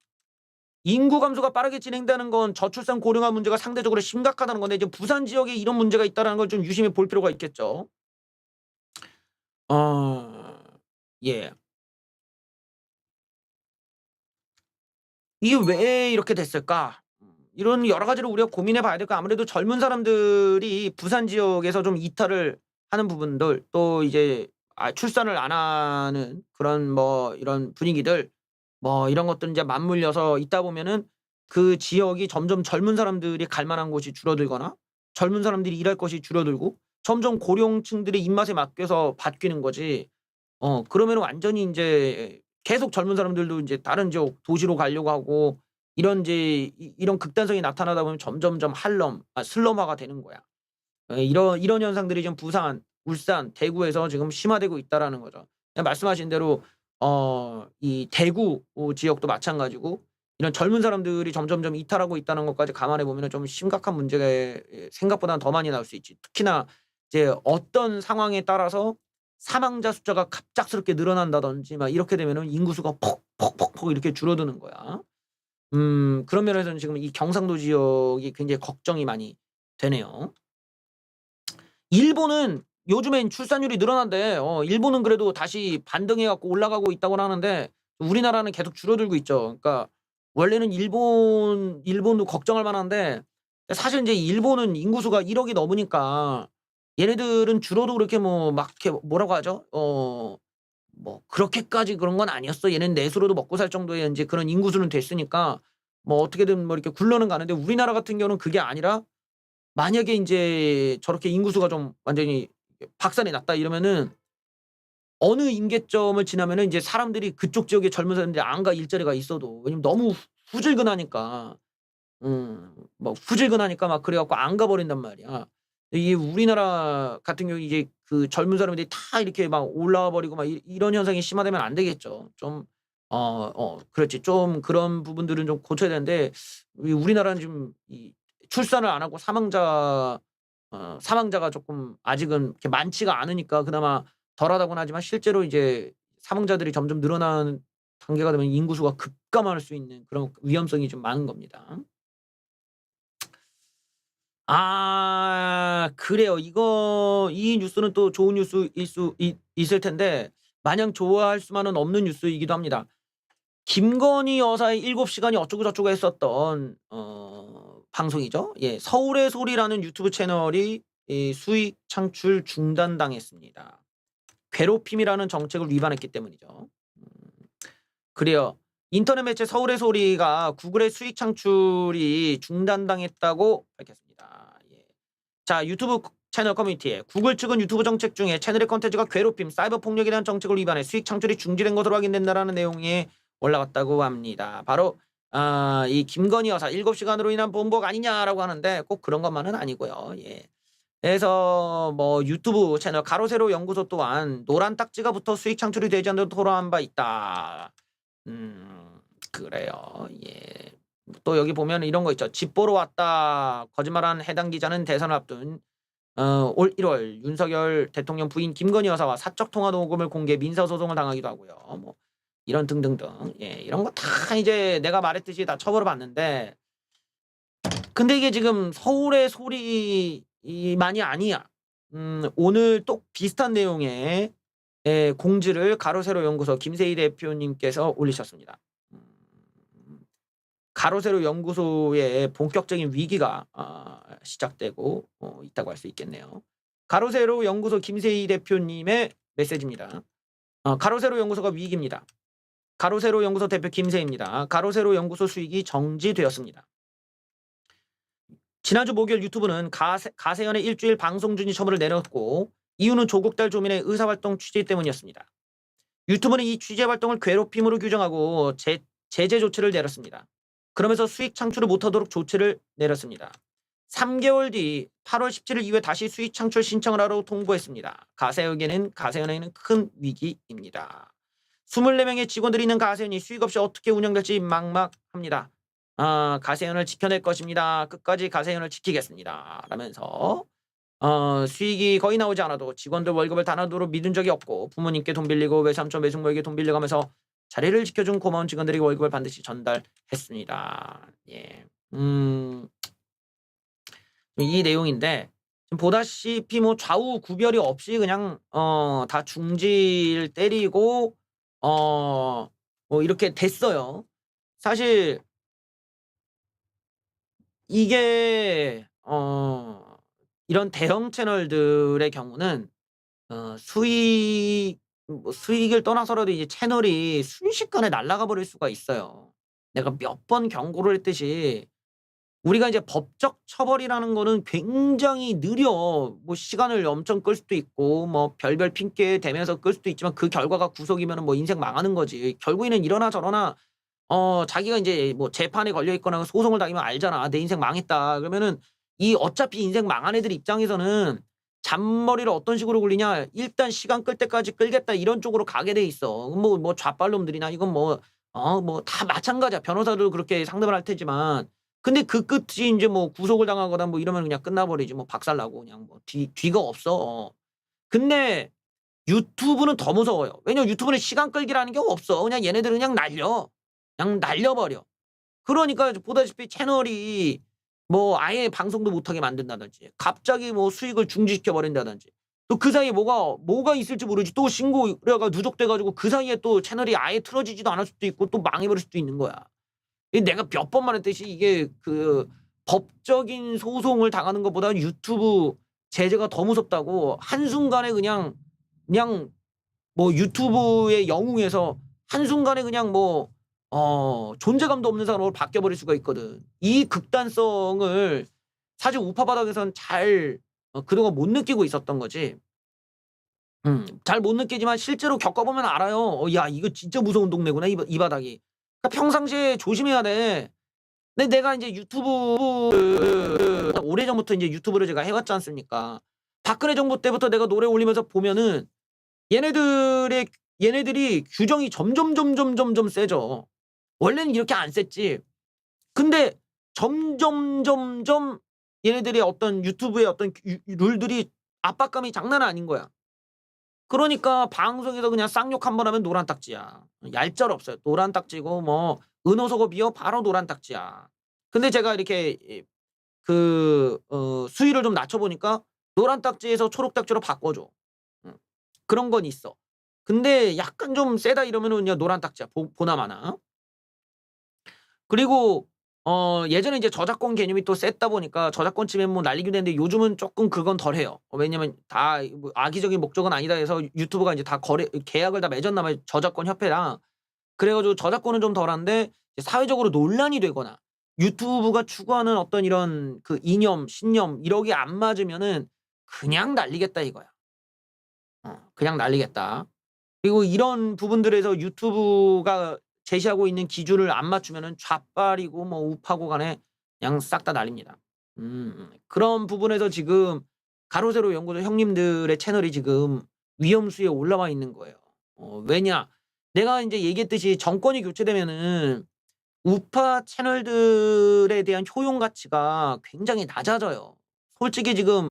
인구 감소가 빠르게 진행되는 건 저출산 고령화 문제가 상대적으로 심각하다는 건데 지금 부산 지역에 이런 문제가 있다라는 걸 좀 유심히 볼 필요가 있겠죠. 어 예. 이게 왜 이렇게 됐을까? 이런 여러 가지를 우리가 고민해 봐야 될까. 아무래도 젊은 사람들이 부산 지역에서 좀 이탈을 하는 부분들, 또 이제 출산을 안 하는 그런 뭐 이런 분위기들, 뭐 이런 것들 이제 맞물려서 있다 보면은 그 지역이 점점 젊은 사람들이 갈 만한 곳이 줄어들거나 젊은 사람들이 일할 것이 줄어들고 점점 고령층들의 입맛에 맡겨서 바뀌는 거지. 그러면은 완전히 인제 계속 젊은 사람들도 인제 다른 지역 도시로 가려고 하고 이런 인제 이런 극단성이 나타나다 보면 점점점 슬럼화가 되는 거야. 이런 현상들이 지금 부산, 울산, 대구에서 지금 심화되고 있다라는 거죠. 그냥 말씀하신 대로 이 대구 지역도 마찬가지고 이런 젊은 사람들이 점점점 이탈하고 있다는 것까지 감안해 보면은 좀 심각한 문제가 생각보다는 더 많이 나올 수 있지. 특히나 이제 어떤 상황에 따라서 사망자 숫자가 갑작스럽게 늘어난다든지 막 이렇게 되면은 인구수가 폭 이렇게 줄어드는 거야. 그런 면에서는 지금 이 경상도 지역이 굉장히 걱정이 많이 되네요. 일본은 요즘엔 출산율이 늘어난대. 일본은 그래도 다시 반등해 갖고 올라가고 있다고는 하는데 우리나라는 계속 줄어들고 있죠. 그러니까 원래는 일본도 걱정할 만한데 사실 인제 일본은 인구수가 1억이 넘으니까 얘네들은 줄어도 그렇게 뭐 막 이렇게 뭐라고 하죠? 뭐 그렇게까지 그런 건 아니었어. 얘네는 내수로도 먹고 살 정도의 인제 그런 인구수는 됐으니까 뭐 어떻게든 뭐 이렇게 굴러는 가는데 우리나라 같은 경우는 그게 아니라 만약에 인제 저렇게 인구수가 좀 완전히 박살이 났다 이러면은 어느 임계점을 지나면은 인제 사람들이 그쪽 지역에 젊은 사람들이 안 가 일자리가 있어도. 왜냐면 너무 후질근하니까. 막 후질근하니까 막 그래 갖고 안 가 버린단 말이야. 이게 우리나라 같은 경우에 이제 그 젊은 사람들이 다 이렇게 막 올라와 버리고 막 이런 현상이 심화되면 안 되겠죠. 좀 그렇지. 좀 그런 부분들은 좀 고쳐야 되는데 우리나라는 지금 이 출산을 안 하고 사망자가 쪼끔 아직은 이렇게 많지가 않으니까 그나마 덜하다고는 하지만 실제로 이제 사망자들이 점점 늘어나는 단계가 되면 인구수가 급감할 수 있는 그런 위험성이 좀 많은 겁니다. 그래요. 이 뉴스는 또 좋은 뉴스일 수 있을 텐데 마냥 좋아할 수만은 없는 뉴스이기도 합니다. 김건희 여사의 7 시간이 어쩌고 저쩌고 했었던 방송이죠. 예. 서울의 소리라는 유튜브 채널이 이 수익 창출 중단당했습니다. 괴롭힘이라는 정책을 위반했기 때문이죠. 음 그래요. 인터넷 매체 서울의 소리가 구글의 수익 창출이 중단당했다고 밝혔습니다. 예. 자, 유튜브 채널 커뮤니티에 구글 측은 유튜브 정책 중에 채널의 콘텐츠가 괴롭힘, 사이버 폭력에 대한 정책을 위반해 수익 창출이 중지된 것으로 확인된다라는 내용이 올라갔다고 합니다. 바로 이 김건희 여사 7 시간으로 인한 보복 아니냐라고 하는데 꼭 그런 것만은 아니고요. 예. 그래서 뭐 유튜브 채널 가로세로 연구소 또한 노란 딱지가 붙어 수익 창출이 되지 않도록 토로한 바 있다. 그래요. 예. 또 여기 보면 이런 거 있죠. "집 보러 왔다." 거짓말한 해당 기자는 대선을 앞둔 올 1월 윤석열 대통령 부인 김건희 여사와 사적 통화 녹음을 공개 민사 소송을 당하기도 하고요. 뭐 이런 등등등. 예. 이런 거 다 이제 내가 말했듯이 다 처벌을 받는데 근데 이게 지금 서울의 소리만이 아니야. 오늘 또 비슷한 내용의 공지를 가로세로 연구소 김세희 대표님께서 올리셨습니다. 음 가로세로 연구소의 본격적인 위기가 시작되고 있다고 할 수 있겠네요. 가로세로 연구소 김세희 대표님의 메시지입니다. 가로세로 연구소가 위기입니다. 가로세로 연구소 대표 김세희입니다. 가로세로 연구소 수익이 정지되었습니다. 지난주 목요일 유튜브는 가세연의 일주일 방송 중지 처분을 내렸고 이유는 조국 딸 조민의 의사활동 취재 때문이었습니다. 유튜브는 이 취재 활동을 괴롭힘으로 규정하고 제재 조치를 내렸습니다. 그러면서 수익 창출을 못하도록 조치를 내렸습니다. 3개월 뒤 8월 17일 이후에 다시 수익 창출 신청을 하러 통보했습니다. 가세연에는 큰 위기입니다. 24명의 직원들이 있는 가세연이 수익 없이 어떻게 운영될지 막막합니다. 가세연을 지켜낼 것입니다. 끝까지 가세연을 지키겠습니다. 라면서 수익이 거의 나오지 않아도 직원들 월급을 단 하루도 미룬 적이 없고 부모님께 돈 빌리고 외삼촌 외숙모에게 돈 빌려가면서 자리를 지켜준 고마운 직원들에게 월급을 반드시 전달했습니다. 예. 이 내용인데 지금 보다시피 뭐 좌우 구별이 없이 그냥 다 중지를 때리고 뭐 이렇게 됐어요. 사실 이게 이런 대형 채널들의 경우는 수익을 떠나서라도 이제 채널이 순식간에 날아가 버릴 수가 있어요. 내가 몇 번 경고를 했듯이 우리가 이제 법적 처벌이라는 거는 굉장히 느려. 뭐 시간을 엄청 끌 수도 있고 뭐 별별 핑계 대면서 끌 수도 있지만 그 결과가 구속이면은 뭐 인생 망하는 거지. 결국에는 이러나 저러나 자기가 인제 뭐 재판에 걸려 있거나 소송을 당하면 알잖아. '아 내 인생 망했다.' 그러면은 이 어차피 인생 망한 애들 입장에서는 잔머리를 어떤 식으로 굴리냐, '일단 시간 끌 때까지 끌겠다.' 이런 쪽으로 가게 돼 있어. 뭐 좌빨놈들이나 이건 뭐 다 마찬가지야. 변호사도 그렇게 상담을 할 테지만. 근데 그 끝이 인제 뭐 구속을 당하거나 뭐 이러면 그냥 끝나 버리지 뭐 박살나고 그냥 뭐 뒤가 없어. 근데 유튜브는 더 무서워요. 왜냐면 유튜브는 시간 끌기라는 게 없어. 그냥 얘네들은 그냥 날려. 그냥 날려버려. 그러니까 보다시피 채널이 뭐 아예 방송도 못하게 만든다든지 갑자기 뭐 수익을 중지시켜 버린다든지 또 그 사이에 뭐가 있을지 모르지 또 신고 의뢰가 누적돼 가지고 그 사이에 또 채널이 아예 틀어지지도 않을 수도 있고 또 망해버릴 수도 있는 거야. 이 내가 몇 번 말했듯이 이게 그 법적인 소송을 당하는 것보다 유튜브 제재가 더 무섭다고. 한순간에 그냥 뭐 유튜브의 영웅에서 한순간에 그냥 뭐 존재감도 없는 사람으로 바뀌어 버릴 수가 있거든. 이 극단성을 사실 우파 바닥에서는 잘 그동안 못 느끼고 있었던 거지. 잘 못 느끼지만 실제로 겪어 보면 알아요. 야 이거 진짜 무서운 동네구나 이 바닥이. 그러니까 평상시에 조심해야 돼. 근데 내가 인제 유튜브 오래전부터 인제 유튜브를 제가 해 왔지 않습니까. 박근혜 정부 때부터 내가 노래 올리면서 보면은 얘네들이 규정이 점점 세져. 원래는 이렇게 안 셌지. 근데 점점 얘네들의 어떤 유튜브의 어떤 룰들이 압박감이 장난 아닌 거야. 그러니까 방송에서 그냥 쌍욕 한 번 하면 노란 딱지야. 얄짤없어요. 노란 딱지고 뭐 은호소급이요 바로 노란 딱지야. 근데 제가 이렇게 수위를 좀 낮춰 보니까 노란 딱지에서 초록 딱지로 바꿔 줘. 그런 건 있어. 근데 약간 좀 세다 이러면은 그냥 노란 딱지야 보나마나. 그리고 예전에 이제 저작권 개념이 또 셌다 보니까 저작권 침해 뭐 날리기도 했는데 요즘은 쪼끔 그건 덜해요. 왜냐면 다 뭐 악의적인 목적은 아니다 해서 유튜브가 인제 다 계약을 다 맺었나 봐요, 저작권 협회랑. 그래 가지고 저작권은 좀 덜한데 이제 사회적으로 논란이 되거나 유튜브가 추구하는 어떤 이런 그 이념, 신념 이런 게 안 맞으면은 그냥 날리겠다 이거야. 그냥 날리겠다. 그리고 이런 부분들에서 유튜브가 제시하고 있는 기준을 안 맞추면은 좌빨이고 뭐 우파고 간에 그냥 싹 다 날립니다. 그런 부분에서 지금 가로세로 연구소 형님들의 채널이 지금 위험수위에 올라와 있는 거예요. 왜냐? 내가 인제 얘기했듯이 정권이 교체되면은 우파 채널들에 대한 효용 가치가 굉장히 낮아져요. 솔직히 지금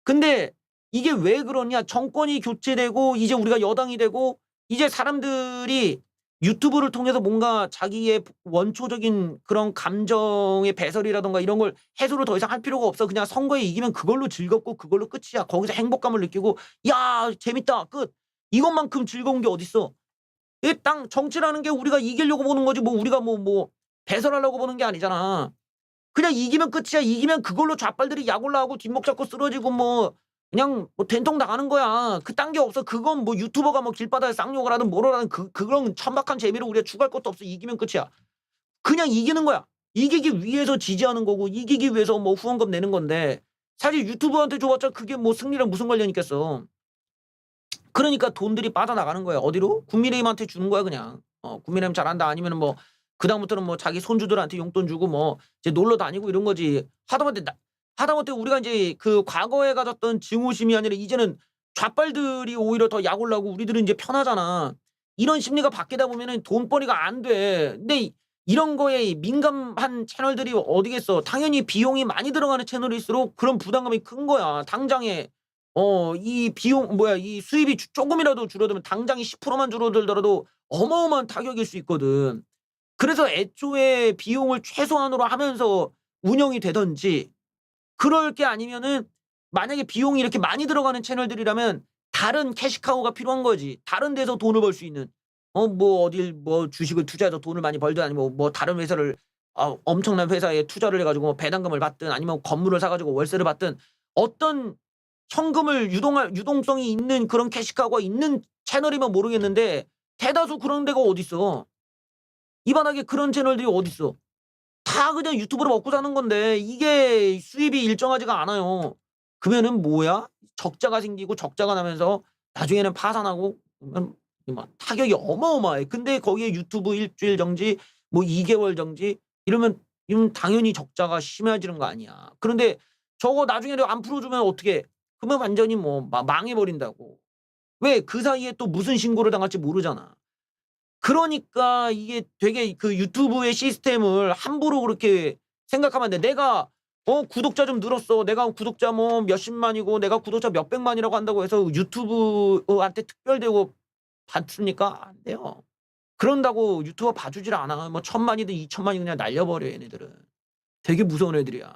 근데 이게 왜 그러냐? 정권이 교체되고 이제 우리가 여당이 되고 이제 사람들이 유튜브를 통해서 뭔가 자기의 원초적인 그런 감정의 배설이라든가 이런 걸 해소를 더 이상 할 필요가 없어. 그냥 선거에 이기면 그걸로 즐겁고 그걸로 끝이야. 거기서 행복감을 느끼고 '야 재밌다. 끝.' 이것만큼 즐거운 게 어딨어. 이 땅 정치라는 게 우리가 이기려고 보는 거지 뭐 우리가 뭐 배설하려고 보는 게 아니잖아. 그냥 이기면 끝이야. 이기면 그걸로 좌빨들이 약 올라가고 뒷목 잡고 쓰러지고 뭐 그냥 뭐 된통 당하는 거야. 그딴 게 없어. 그건 뭐 유튜버가 뭐 길바닥에 쌍욕을 하든 뭐를 하든 그런 천박한 재미로 우리가 추구할 것도 없어. 이기면 끝이야. 그냥 이기는 거야. 이기기 위해서 지지하는 거고 이기기 위해서 뭐 후원금 내는 건데 사실 유튜버한테 줘봤자 그게 뭐 승리랑 무슨 관련이 있겠어. 그러니까 돈들이 빠져나가는 거야. 어디로? 국민의힘한테 주는 거야 그냥. 국민의힘 잘한다 아니면은 뭐 그다음부터는 뭐 자기 손주들한테 용돈 주고 뭐 이제 놀러 다니고 이런 거지. 하다못해 우리가 인제 그 과거에 가졌던 증오심이 아니라 이제는 좌빨들이 오히려 더 약 올라오고 우리들은 이제 편하잖아. 이런 심리가 바뀌다 보면은 돈벌이가 안 돼. 근데 이런 거에 민감한 채널들이 어디겠어. 당연히 비용이 많이 들어가는 채널일수록 그런 부담감이 큰 거야. 당장에 이 비용 이 수입이 쪼금이라도 줄어들면 당장에 10%만 줄어들더라도 어마어마한 타격일 수 있거든. 그래서 애초에 비용을 최소한으로 하면서 운영이 되든지 그럴 게 아니면은 만약에 비용이 이렇게 많이 들어가는 채널들이라면 다른 캐시카우가 필요한 거지. 다른 데서 돈을 벌 수 있는. 뭐 어딜 뭐 주식을 투자해서 돈을 많이 벌든 아니면 뭐 다른 회사를 엄청난 회사에 투자를 해 가지고 뭐 배당금을 받든 아니면 건물을 사 가지고 월세를 받든 어떤 현금을 유동성이 있는 그런 캐시카우가 있는 채널이면 모르겠는데 대다수 그런 데가 어딨어. 이만하게 그런 채널들이 어딨어. 다 그냥 유튜브로 먹고 사는 건데 이게 수입이 일정하지가 않아요. 그러면은 뭐야? 적자가 생기고 적자가 나면서 나중에는 파산하고 그러면 막 타격이 어마어마해. 근데 거기에 유튜브 일 주일 정지, 뭐 2개월 정지 이러면 당연히 적자가 심해지는 거 아니야. 그런데 저거 나중에 안 풀어주면 어떡해. 그러면 완전히 뭐 망해 버린다고. 왜? 그 사이에 또 무슨 신고를 당할지 모르잖아. 그러니까 이게 되게 그 유튜브의 시스템을 함부로 그렇게 생각하면 안 돼. 내가 구독자 좀 늘었어. 내가 구독자 뭐 몇십만이고 내가 구독자 몇백만이라고 한다고 해서 유튜브한테 특별 대우 받습니까? 안 돼요. 그런다고 유튜버 봐주질 않아. 뭐 1,000만이든 2,000만이든 그냥 날려버려 얘네들은. 되게 무서운 애들이야.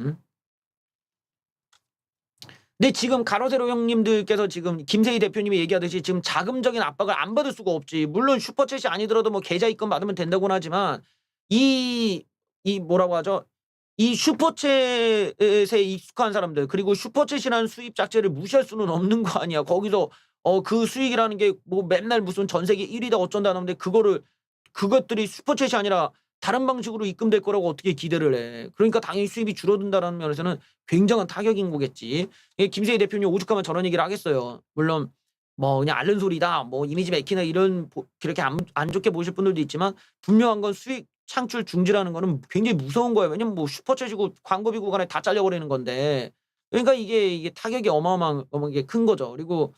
응? 근데 지금 가로세로 형님들께서 지금 김세희 대표님이 얘기하듯이 지금 자금적인 압박을 안 받을 수가 없지. 물론 슈퍼챗이 아니더라도 뭐 계좌 입금 받으면 된다고는 하지만 이 뭐라고 하죠? 이 슈퍼챗에 익숙한 사람들 그리고 슈퍼챗이라는 수입 자체를 무시할 수는 없는 거 아니야. 거기서 그 수익이라는 게 뭐 맨날 무슨 전 세계 1 위다 어쩐다 하는데 그것들이 슈퍼챗이 아니라 다른 방식으로 입금될 거라고 어떻게 기대를 해. 그러니까 당연히 수입이 줄어든다라는 면에서는 굉장한 타격인 거겠지. 김세희 대표님 오죽하면 저런 얘기를 하겠어요. 물론 뭐 그냥 앓는 소리다. 뭐 이미지 메이킹이나 이런 그렇게 안 좋게 보실 분들도 있지만 분명한 건 수익 창출 중지라는 거는 굉장히 무서운 거예요. 왜냐면 뭐 슈퍼챗이고 광고비 구간에 다 잘려 버리는 건데. 그러니까 이게 타격이 어마어마하게 큰 거죠. 그리고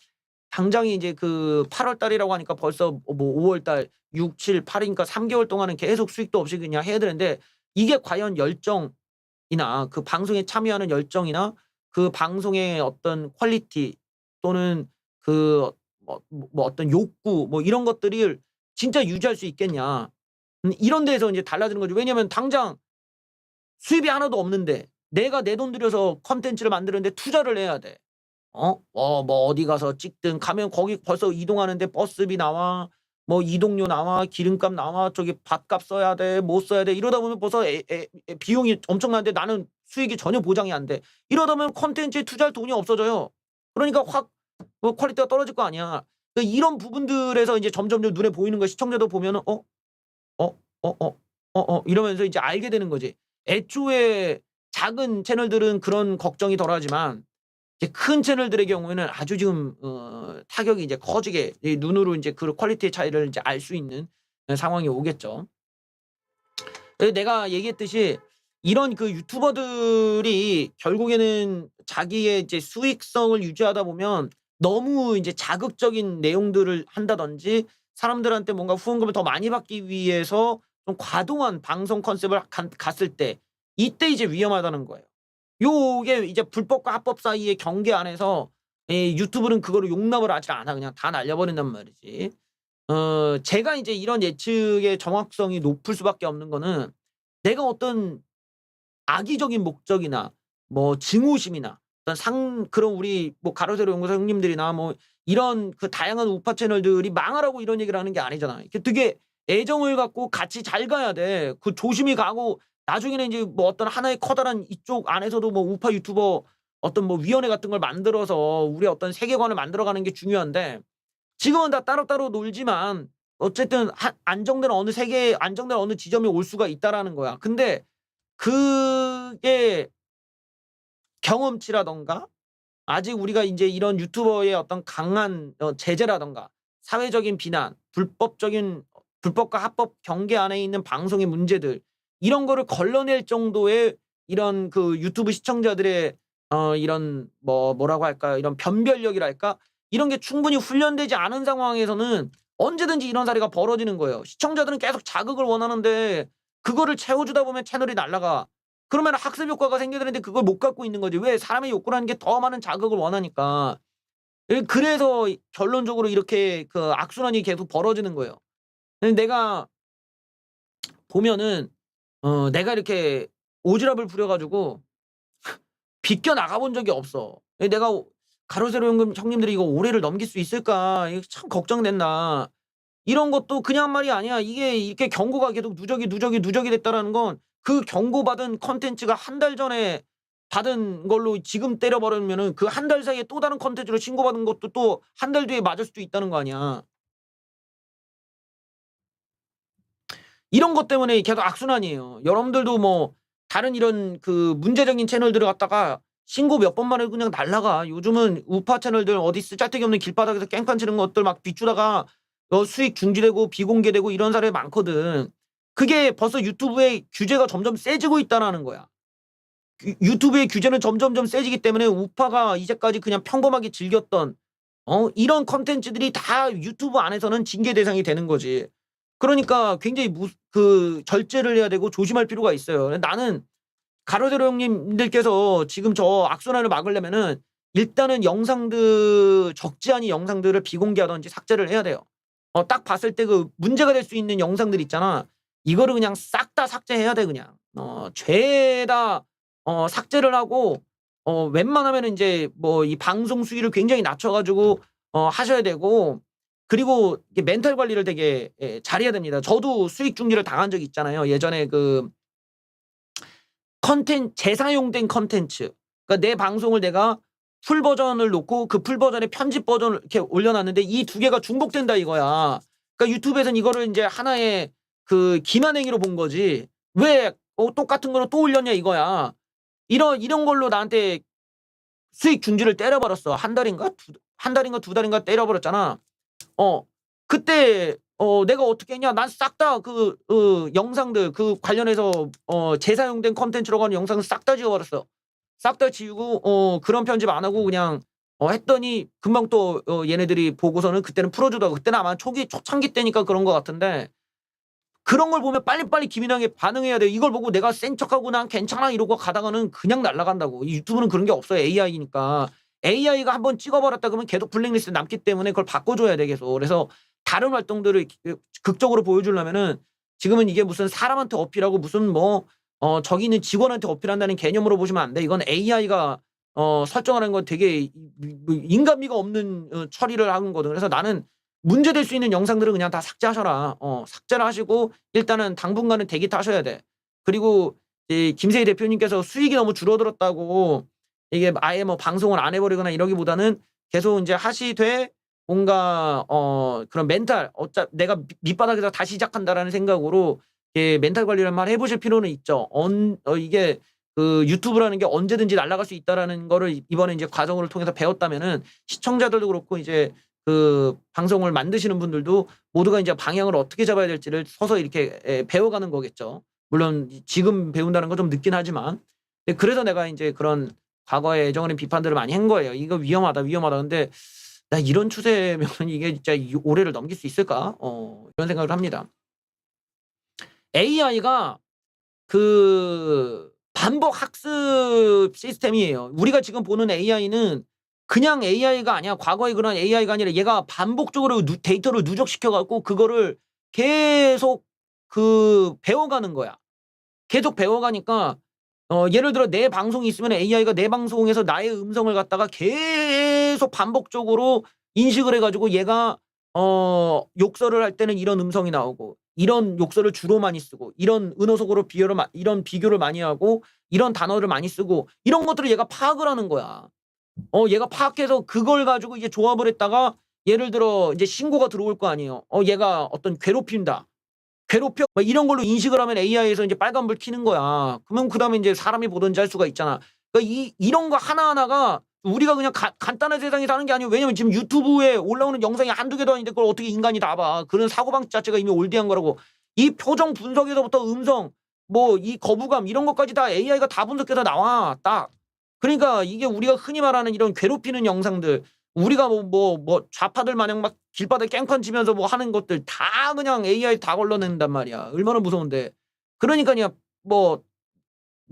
당장이 이제 그 8월 달이라고 하니까 벌써 뭐 5월 달 6, 7, 8 이니까 3개월 동안은 계속 수익도 없이 그냥 해야 되는데 이게 과연 열정이나 그 방송에 참여하는 열정이나 그 방송의 어떤 퀄리티 또는 그 뭐 어떤 욕구 뭐 이런 것들을 진짜 유지할 수 있겠냐. 이런 데에서 이제 달라지는 거죠. 왜냐면 당장 수입이 하나도 없는데 내가 내 돈 들여서 콘텐츠를 만드는데 투자를 해야 돼. 뭐 어디 가서 찍든 가면 거기 벌써 이동하는데 버스비 나와. 뭐 이동료 나와. 기름값 나와. 저기 밥값 써야 돼. 뭐 써야 돼. 이러다 보면 벌써 비용이 엄청난데 나는 수익이 전혀 보장이 안 돼. 이러다 보면 콘텐츠에 투자할 돈이 없어져요. 그러니까 확 퀄리티가 떨어질 거 아니야. 그러니까 이런 부분들에서 이제 점점점 눈에 보이는 거 시청자도 보면은 이러면서 이제 알게 되는 거지. 애초에 작은 채널들은 그런 걱정이 덜하지만 이제 큰 채널들의 경우에는 아주 지금 타격이 이제 커지게 이 눈으로 인제 그 퀄리티의 차이를 인제 알 수 있는 상황이 오겠죠. 그래서 내가 얘기했듯이 이런 그 유튜버들이 결국에는 자기의 이제 수익성을 유지하다 보면 너무 인제 자극적인 내용들을 한다든지 사람들한테 뭔가 후원금을 더 많이 받기 위해서 좀 과도한 방송 컨셉을 갔을 때 이때 이제 위험하다는 거예요. 요게 이제 불법과 합법 사이의 경계 안에서 유튜브는 그거를 용납을 하지 않아. 그냥 다 날려버린단 말이지. 제가 이제 이런 예측의 정확성이 높을 수밖에 없는 거는 내가 어떤 악의적인 목적이나 뭐 증오심이나 어떤 그런 우리 뭐 가로세로 연구소 형님들이나 뭐 이런 그 다양한 우파 채널들이 망하라고 이런 얘기를 하는 게 아니잖아. 이게 되게 애정을 갖고 같이 잘 가야 돼. 그 조심히 가고 나중에는 이제 뭐 어떤 하나의 커다란 이쪽 안에서도 뭐 우파 유튜버 어떤 뭐 위원회 같은 걸 만들어서 우리의 어떤 세계관을 만들어 가는 게 중요한데 지금은 다 따로따로 놀지만 어쨌든 안정된 어느 세계에 안정된 어느 지점에 올 수가 있다라는 거야. 근데 그게 경험치라든가 아직 우리가 인제 이런 유튜버의 어떤 강한 제재라든가 사회적인 비난, 불법과 합법 경계 안에 있는 방송의 문제들 이런 거를 걸러낼 정도의 이런 그 유튜브 시청자들의 이런 뭐라고 할까요? 이런 변별력이랄까? 이런 게 충분히 훈련되지 않은 상황에서는 언제든지 이런 사례가 벌어지는 거예요. 시청자들은 계속 자극을 원하는데 그거를 채워주다 보면 채널이 날아가. 그러면 학습 효과가 생겨야 되는데 그걸 못 갖고 있는 거지. 왜? 사람의 욕구라는 게 더 많은 자극을 원하니까. 그래서 결론적으로 이렇게 그 악순환이 계속 벌어지는 거예요. 근데 내가 보면은 내가 이렇게 오지랖을 부려 가지고 비껴 나가 본 적이 없어. 내가 가로세로 형님들이 '이거 올해를 넘길 수 있을까?' 이거 참 걱정된다. 이런 것도 그냥 말이 아니야. 이게 이렇게 경고가 계속 누적이 됐다라는 건 그 경고받은 콘텐츠가 한 달 전에 받은 걸로 지금 때려 버리면은 그 한 달 사이에 또 다른 콘텐츠로 신고받은 것도 또 한 달 뒤에 맞을 수도 있다는 거 아니야. 이런 것 때문에 계속 악순환이에요. 여러분들도 뭐 다른 이런 그 문제적인 채널들을 갖다가 신고 몇 번만 해도 그냥 날라가. 요즘은 우파 채널들 어디 쓰잘데기 없는 길바닥에서 깽판 치는 것들 막 비추다가 수익 중지되고 비공개되고 이런 사례 많거든. 그게 벌써 유튜브의 규제가 점점 세지고 있다라는 거야. 유튜브의 규제는 점점점 세지기 때문에 우파가 이제까지 그냥 평범하게 즐겼던 이런 콘텐츠들이 다 유튜브 안에서는 징계 대상이 되는 거지. 그러니까 굉장히 그 절제를 해야 되고 조심할 필요가 있어요. 나는 가로세로 형님들께서 지금 저 악순환을 막으려면은 일단은 영상들 적지 않은 영상들을 비공개하든지 삭제를 해야 돼요. 딱 봤을 때 그 문제가 될 수 있는 영상들 있잖아. 이거를 그냥 싹 다 삭제해야 돼 그냥. 죄다 삭제를 하고 웬만하면은 인제 뭐 이 방송 수위를 굉장히 낮춰 가지고 하셔야 되고, 그리고 이게 멘탈 관리를 되게 잘해야 됩니다. 저도 수익 중지를 당한 적이 있잖아요. 예전에 그 재사용된 콘텐츠. 그러니까 내 방송을 내가 풀 버전을 놓고 그 풀 버전의 편집 버전을 이렇게 올려 놨는데 이 두 개가 중복된다 이거야. 그러니까 유튜브에서는 이거를 인제 하나의 그 기만행위로 본 거지. 왜 똑같은 거를 또 올렸냐 이거야. 이런 걸로 나한테 수익 중지를 때려 버렸어. 한 달인가 두 달인가 때려 버렸잖아. 그때 내가 어떻게 했냐? 난 싹 다 영상들 그 관련해서 재사용된 콘텐츠라고 하는 영상을 싹 다 지워 버렸어. 싹 다 지우고 그런 편집 안 하고 그냥 했더니 금방 또 얘네들이 보고서는 그때는 풀어 주더라고. 그때는 아마 초창기 때니까 그런 것 같은데, 그런 걸 보면 빨리빨리 기민하게 반응해야 돼. 이걸 보고 내가 센 척하고 "난 괜찮아." 이러고 가다가는 그냥 날아간다고. 이 유튜브는 그런 게 없어요. AI니까. AI가 한번 찍어 버렸다 그러면 계속 블랙리스트에 남기 때문에 그걸 바꿔 줘야 돼 계속. 그래서 다른 활동들을 극적으로 보여주려면은 지금은 이게 무슨 사람한테 어필하고 무슨 뭐 저기 있는 직원한테 어필한다는 개념으로 보시면 안 돼. 이건 AI가 설정하는 건 되게 뭐 인간미가 없는 처리를 하는 거거든. 그래서 나는 문제될 수 있는 영상들은 그냥 다 삭제하셔라. 삭제를 하시고 일단은 당분간은 대기 타셔야 돼. 그리고 이 김세희 대표님께서 수익이 너무 줄어들었다고 이게 아예 뭐 방송을 안 해 버리거나 이러기보다는 계속 인제 하시되 뭔가 그런 멘탈 내가 밑바닥에서 다시 시작한다라는 생각으로 멘탈 관리를 한번 해 보실 필요는 있죠. 이게 그 유튜브라는 게 언제든지 날아갈 수 있다라는 거를 이번에 인제 과정을 통해서 배웠다면은 시청자들도 그렇고 이제 그 방송을 만드시는 분들도 모두가 인제 방향을 어떻게 잡아야 될지를 서서 이렇게 배워가는 거겠죠. 물론 지금 배운다는 건 좀 늦긴 하지만. 그래서 내가 인제 그런 과거에 애정어린 비판들을 많이 한 거예요. "이거 위험하다, 위험하다." 근데 '나 이런 추세면 이게 진짜 이 올해를 넘길 수 있을까?' 이런 생각을 합니다. AI가 그 반복 학습 시스템이에요. 우리가 지금 보는 AI는 그냥 AI가 아니야. 과거의 그런 AI가 아니라 얘가 반복적으로 데이터를 누적시켜 갖고 그거를 계속 배워가는 거야. 계속 배워가니까 예를 들어 내 방송이 있으면 AI가 내 방송에서 나의 음성을 갖다가 계속 반복적으로 인식을 해 가지고 얘가 욕설을 할 때는 이런 음성이 나오고 이런 욕설을 주로 많이 쓰고 이런 은어속어로 이런 비교를 많이 하고 이런 단어를 많이 쓰고 이런 것들을 얘가 파악을 하는 거야. 얘가 파악해서 그걸 가지고 이제 조합을 했다가 예를 들어 이제 신고가 들어올 거 아니에요. 얘가 어떤 괴롭힌다. 괴롭혀? 막 이런 걸로 인식을 하면 AI에서 이제 빨간불 켜는 거야. 그러면 그다음에 인제 사람이 보든지 할 수가 있잖아. 그러니까 이런 거 하나하나가 우리가 그냥 간단한 세상에 사는 게 아니에요. 왜냐면 지금 유튜브에 올라오는 영상이 한두 개도 아닌데 그걸 어떻게 인간이 다 봐. 그런 사고방식 자체가 이미 올드한 거라고. 이 표정 분석에서부터 음성 뭐 이 거부감 이런 것까지 다 AI가 다 분석해서 나와 딱. 그러니까 이게 우리가 흔히 말하는 이런 괴롭히는 영상들, 우리가 좌파들 마냥 막 길바닥에 깽판 치면서 뭐 하는 것들 다 그냥 AI 다 걸러낸단 말이야. 얼마나 무서운데. 그러니까요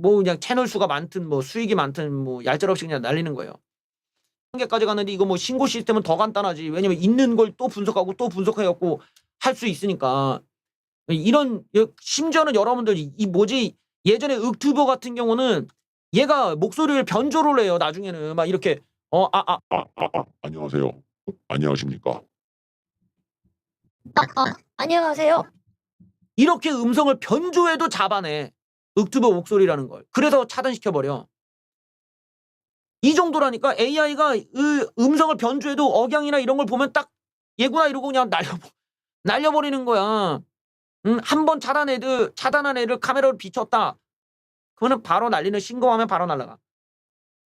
그냥 채널 수가 많든 뭐 수익이 많든 뭐 얄짤없이 그냥 날리는 거예요. 한계까지 갔는데 이거 뭐 신고 시스템은 더 간단하지. 왜냐면 있는 걸 또 분석하고 또 분석해 갖고 할 수 있으니까. 이런 심지어는 여러분들 예전에 윽튜버 같은 경우는 얘가 목소리를 변조를 해요 나중에는. 막 이렇게 안녕하세요. 안녕하십니까. 안녕하세요. 이렇게 음성을 변조해도 잡아내. 윽투버 목소리라는 걸. 그래서 차단시켜버려. 이 정도라니까. AI가 음성을 변조해도 억양이나 이런 걸 보면 딱 얘구나 이러고 그냥 날려버리는 거야. 한 번 차단한 애를 카메라로 비췄다. 그거는 바로 날리는, 신고하면 바로 날라가.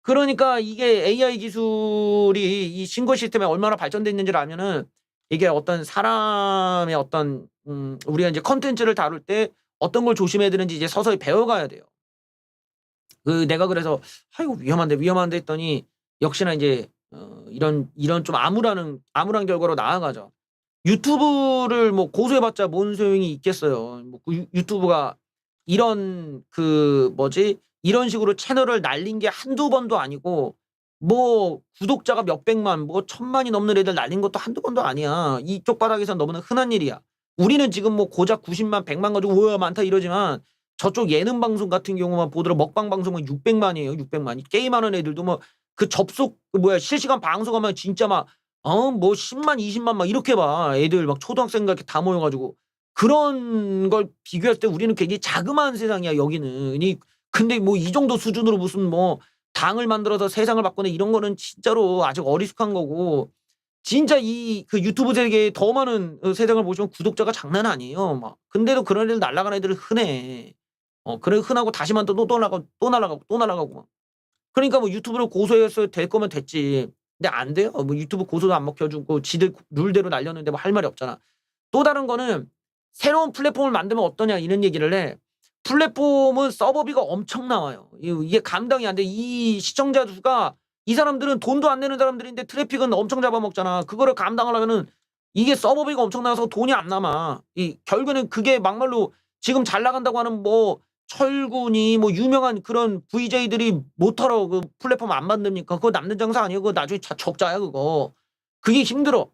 그러니까 이게 AI 기술이 이 신고 시스템에 얼마나 발전돼 있는지를 알면은 이게 어떤 사람의 어떤 우리가 이제 컨텐츠를 다룰 때 어떤 걸 조심해야 되는지 이제 서서히 배워가야 돼요. 내가 그래서 아이고 위험한데 했더니 역시나 이제 이런 좀 암울한 결과로 나아가죠. 유튜브를 뭐 고소해봤자 뭔 소용이 있겠어요. 뭐 유튜브가 이런 이런 식으로 채널을 날린 게 한두 번도 아니고 뭐 구독자가 몇백만 뭐 천만이 넘는 애들 날린 것도 한두 번도 아니야. 이쪽 바닥에선 너무나 흔한 일이야. 우리는 지금 뭐 고작 90만 100만 가지고 우와 많다 이러지만 저쪽 예능 방송 같은 경우만 보더라 먹방 방송은 600만이에요. 600만. 게임하는 애들도 뭐 그 접속 실시간 방송하면 진짜 막 뭐 10만 20만 막 이렇게 봐. 애들 막 초등학생 같게 다 모여가지고 그런 걸 비교할 때 우리는 굉장히 자그마한 세상이야 여기는. 근데 뭐 이 정도 수준으로 무슨 뭐 당을 만들어서 세상을 바꾸네 이런 거는 진짜로 아직 어리숙한 거고 진짜 그 유튜브 세계에 더 많은 세상을 보시면 구독자가 장난 아니에요. 막 근데도 그런 애들 날아가는 애들은 흔해. 그래 흔하고 다시만 또 날아가고 막. 그러니까 뭐 유튜브를 고소해서 될 거면 됐지. 근데 안 돼요. 뭐 유튜브 고소도 안 먹혀주고 지들 룰대로 날렸는데 뭐 할 말이 없잖아. 또 다른 거는 새로운 플랫폼을 만들면 어떠냐 이런 얘기를 해. 플랫폼은 서버비가 엄청 나와요. 이게 감당이 안 돼. 이 시청자 수가 이 사람들은 돈도 안 내는 사람들인데 트래픽은 엄청 잡아먹잖아. 그거를 감당하려면은 이게 서버비가 엄청 나와서 돈이 안 남아. 결국에는 그게 막말로 지금 잘 나간다고 하는 뭐 철군이 뭐 유명한 그런 VJ들이 못하러 그 플랫폼 안 만듭니까? 그거 남는 장사 아니에요. 그거 나중에 적자야 그거. 그게 힘들어.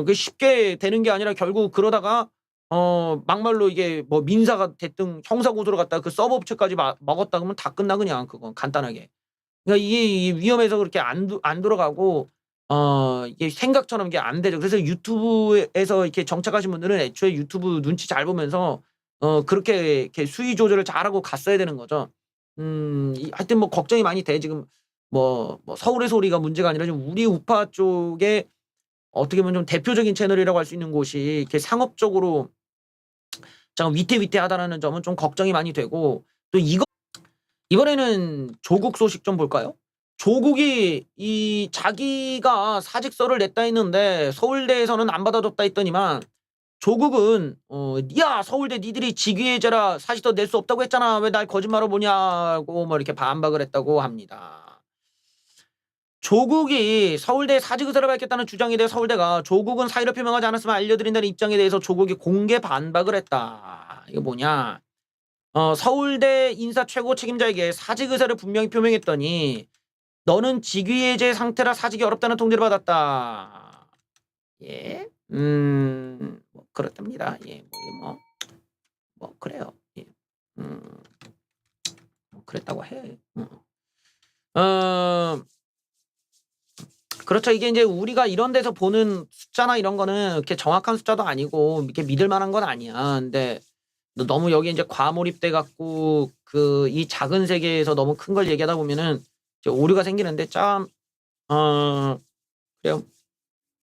그 쉽게 되는 게 아니라 결국 그러다가 막말로 이게 뭐 민사가 됐든 형사 고소를 갔다가 그 서버 업체까지 먹었다 그러면 다 끝나 그냥 그건 간단하게. 그러니까 이게 위험해서 그렇게 안 돌아가고 이게 생각처럼 이게 안 되죠. 그래서 유튜브에서 이렇게 정착하신 분들은 애초에 유튜브 눈치 잘 보면서 그렇게 이렇게 수위 조절을 잘하고 갔어야 되는 거죠. 하여튼 뭐 걱정이 많이 돼. 지금 뭐 서울의 소리가 문제가 아니라 좀 우리 우파 쪽에 어떻게 보면 좀 대표적인 채널이라고 할 수 있는 곳이 이렇게 상업적으로 잠깐 위태위태하다라는 점은 좀 걱정이 많이 되고 또 이번에는 조국 소식 좀 볼까요? 조국이 자기가 사직서를 냈다 했는데 서울대에서는 안 받아줬다 했더니만 조국은 야 서울대 니들이 직위해제라 사직서 낼 수 없다고 했잖아. 왜 날 거짓말로 보냐고 뭐 이렇게 반박을 했다고 합니다. 조국이 서울대 사직의사를 밝혔다는 주장에 대해 서울대가 조국은 사의를 표명하지 않았으면 알려드린다는 입장에 대해서 조국이 공개 반박을 했다. 이게 뭐냐? 서울대 인사 최고 책임자에게 사직 의사를 분명히 표명했더니 너는 직위해제 상태라 사직이 어렵다는 통지를 받았다. 예, 뭐 그렇답니다. 예, 뭐 그래요. 예, 뭐 그랬다고 해. 그렇죠. 이게 이제 우리가 이런 데서 보는 숫자나 이런 거는 이렇게 정확한 숫자도 아니고 이렇게 믿을 만한 건 아니야. 근데 너무 여기 이제 과몰입돼 갖고 이 작은 세계에서 너무 큰 걸 얘기하다 보면은 이제 오류가 생기는데 그래요.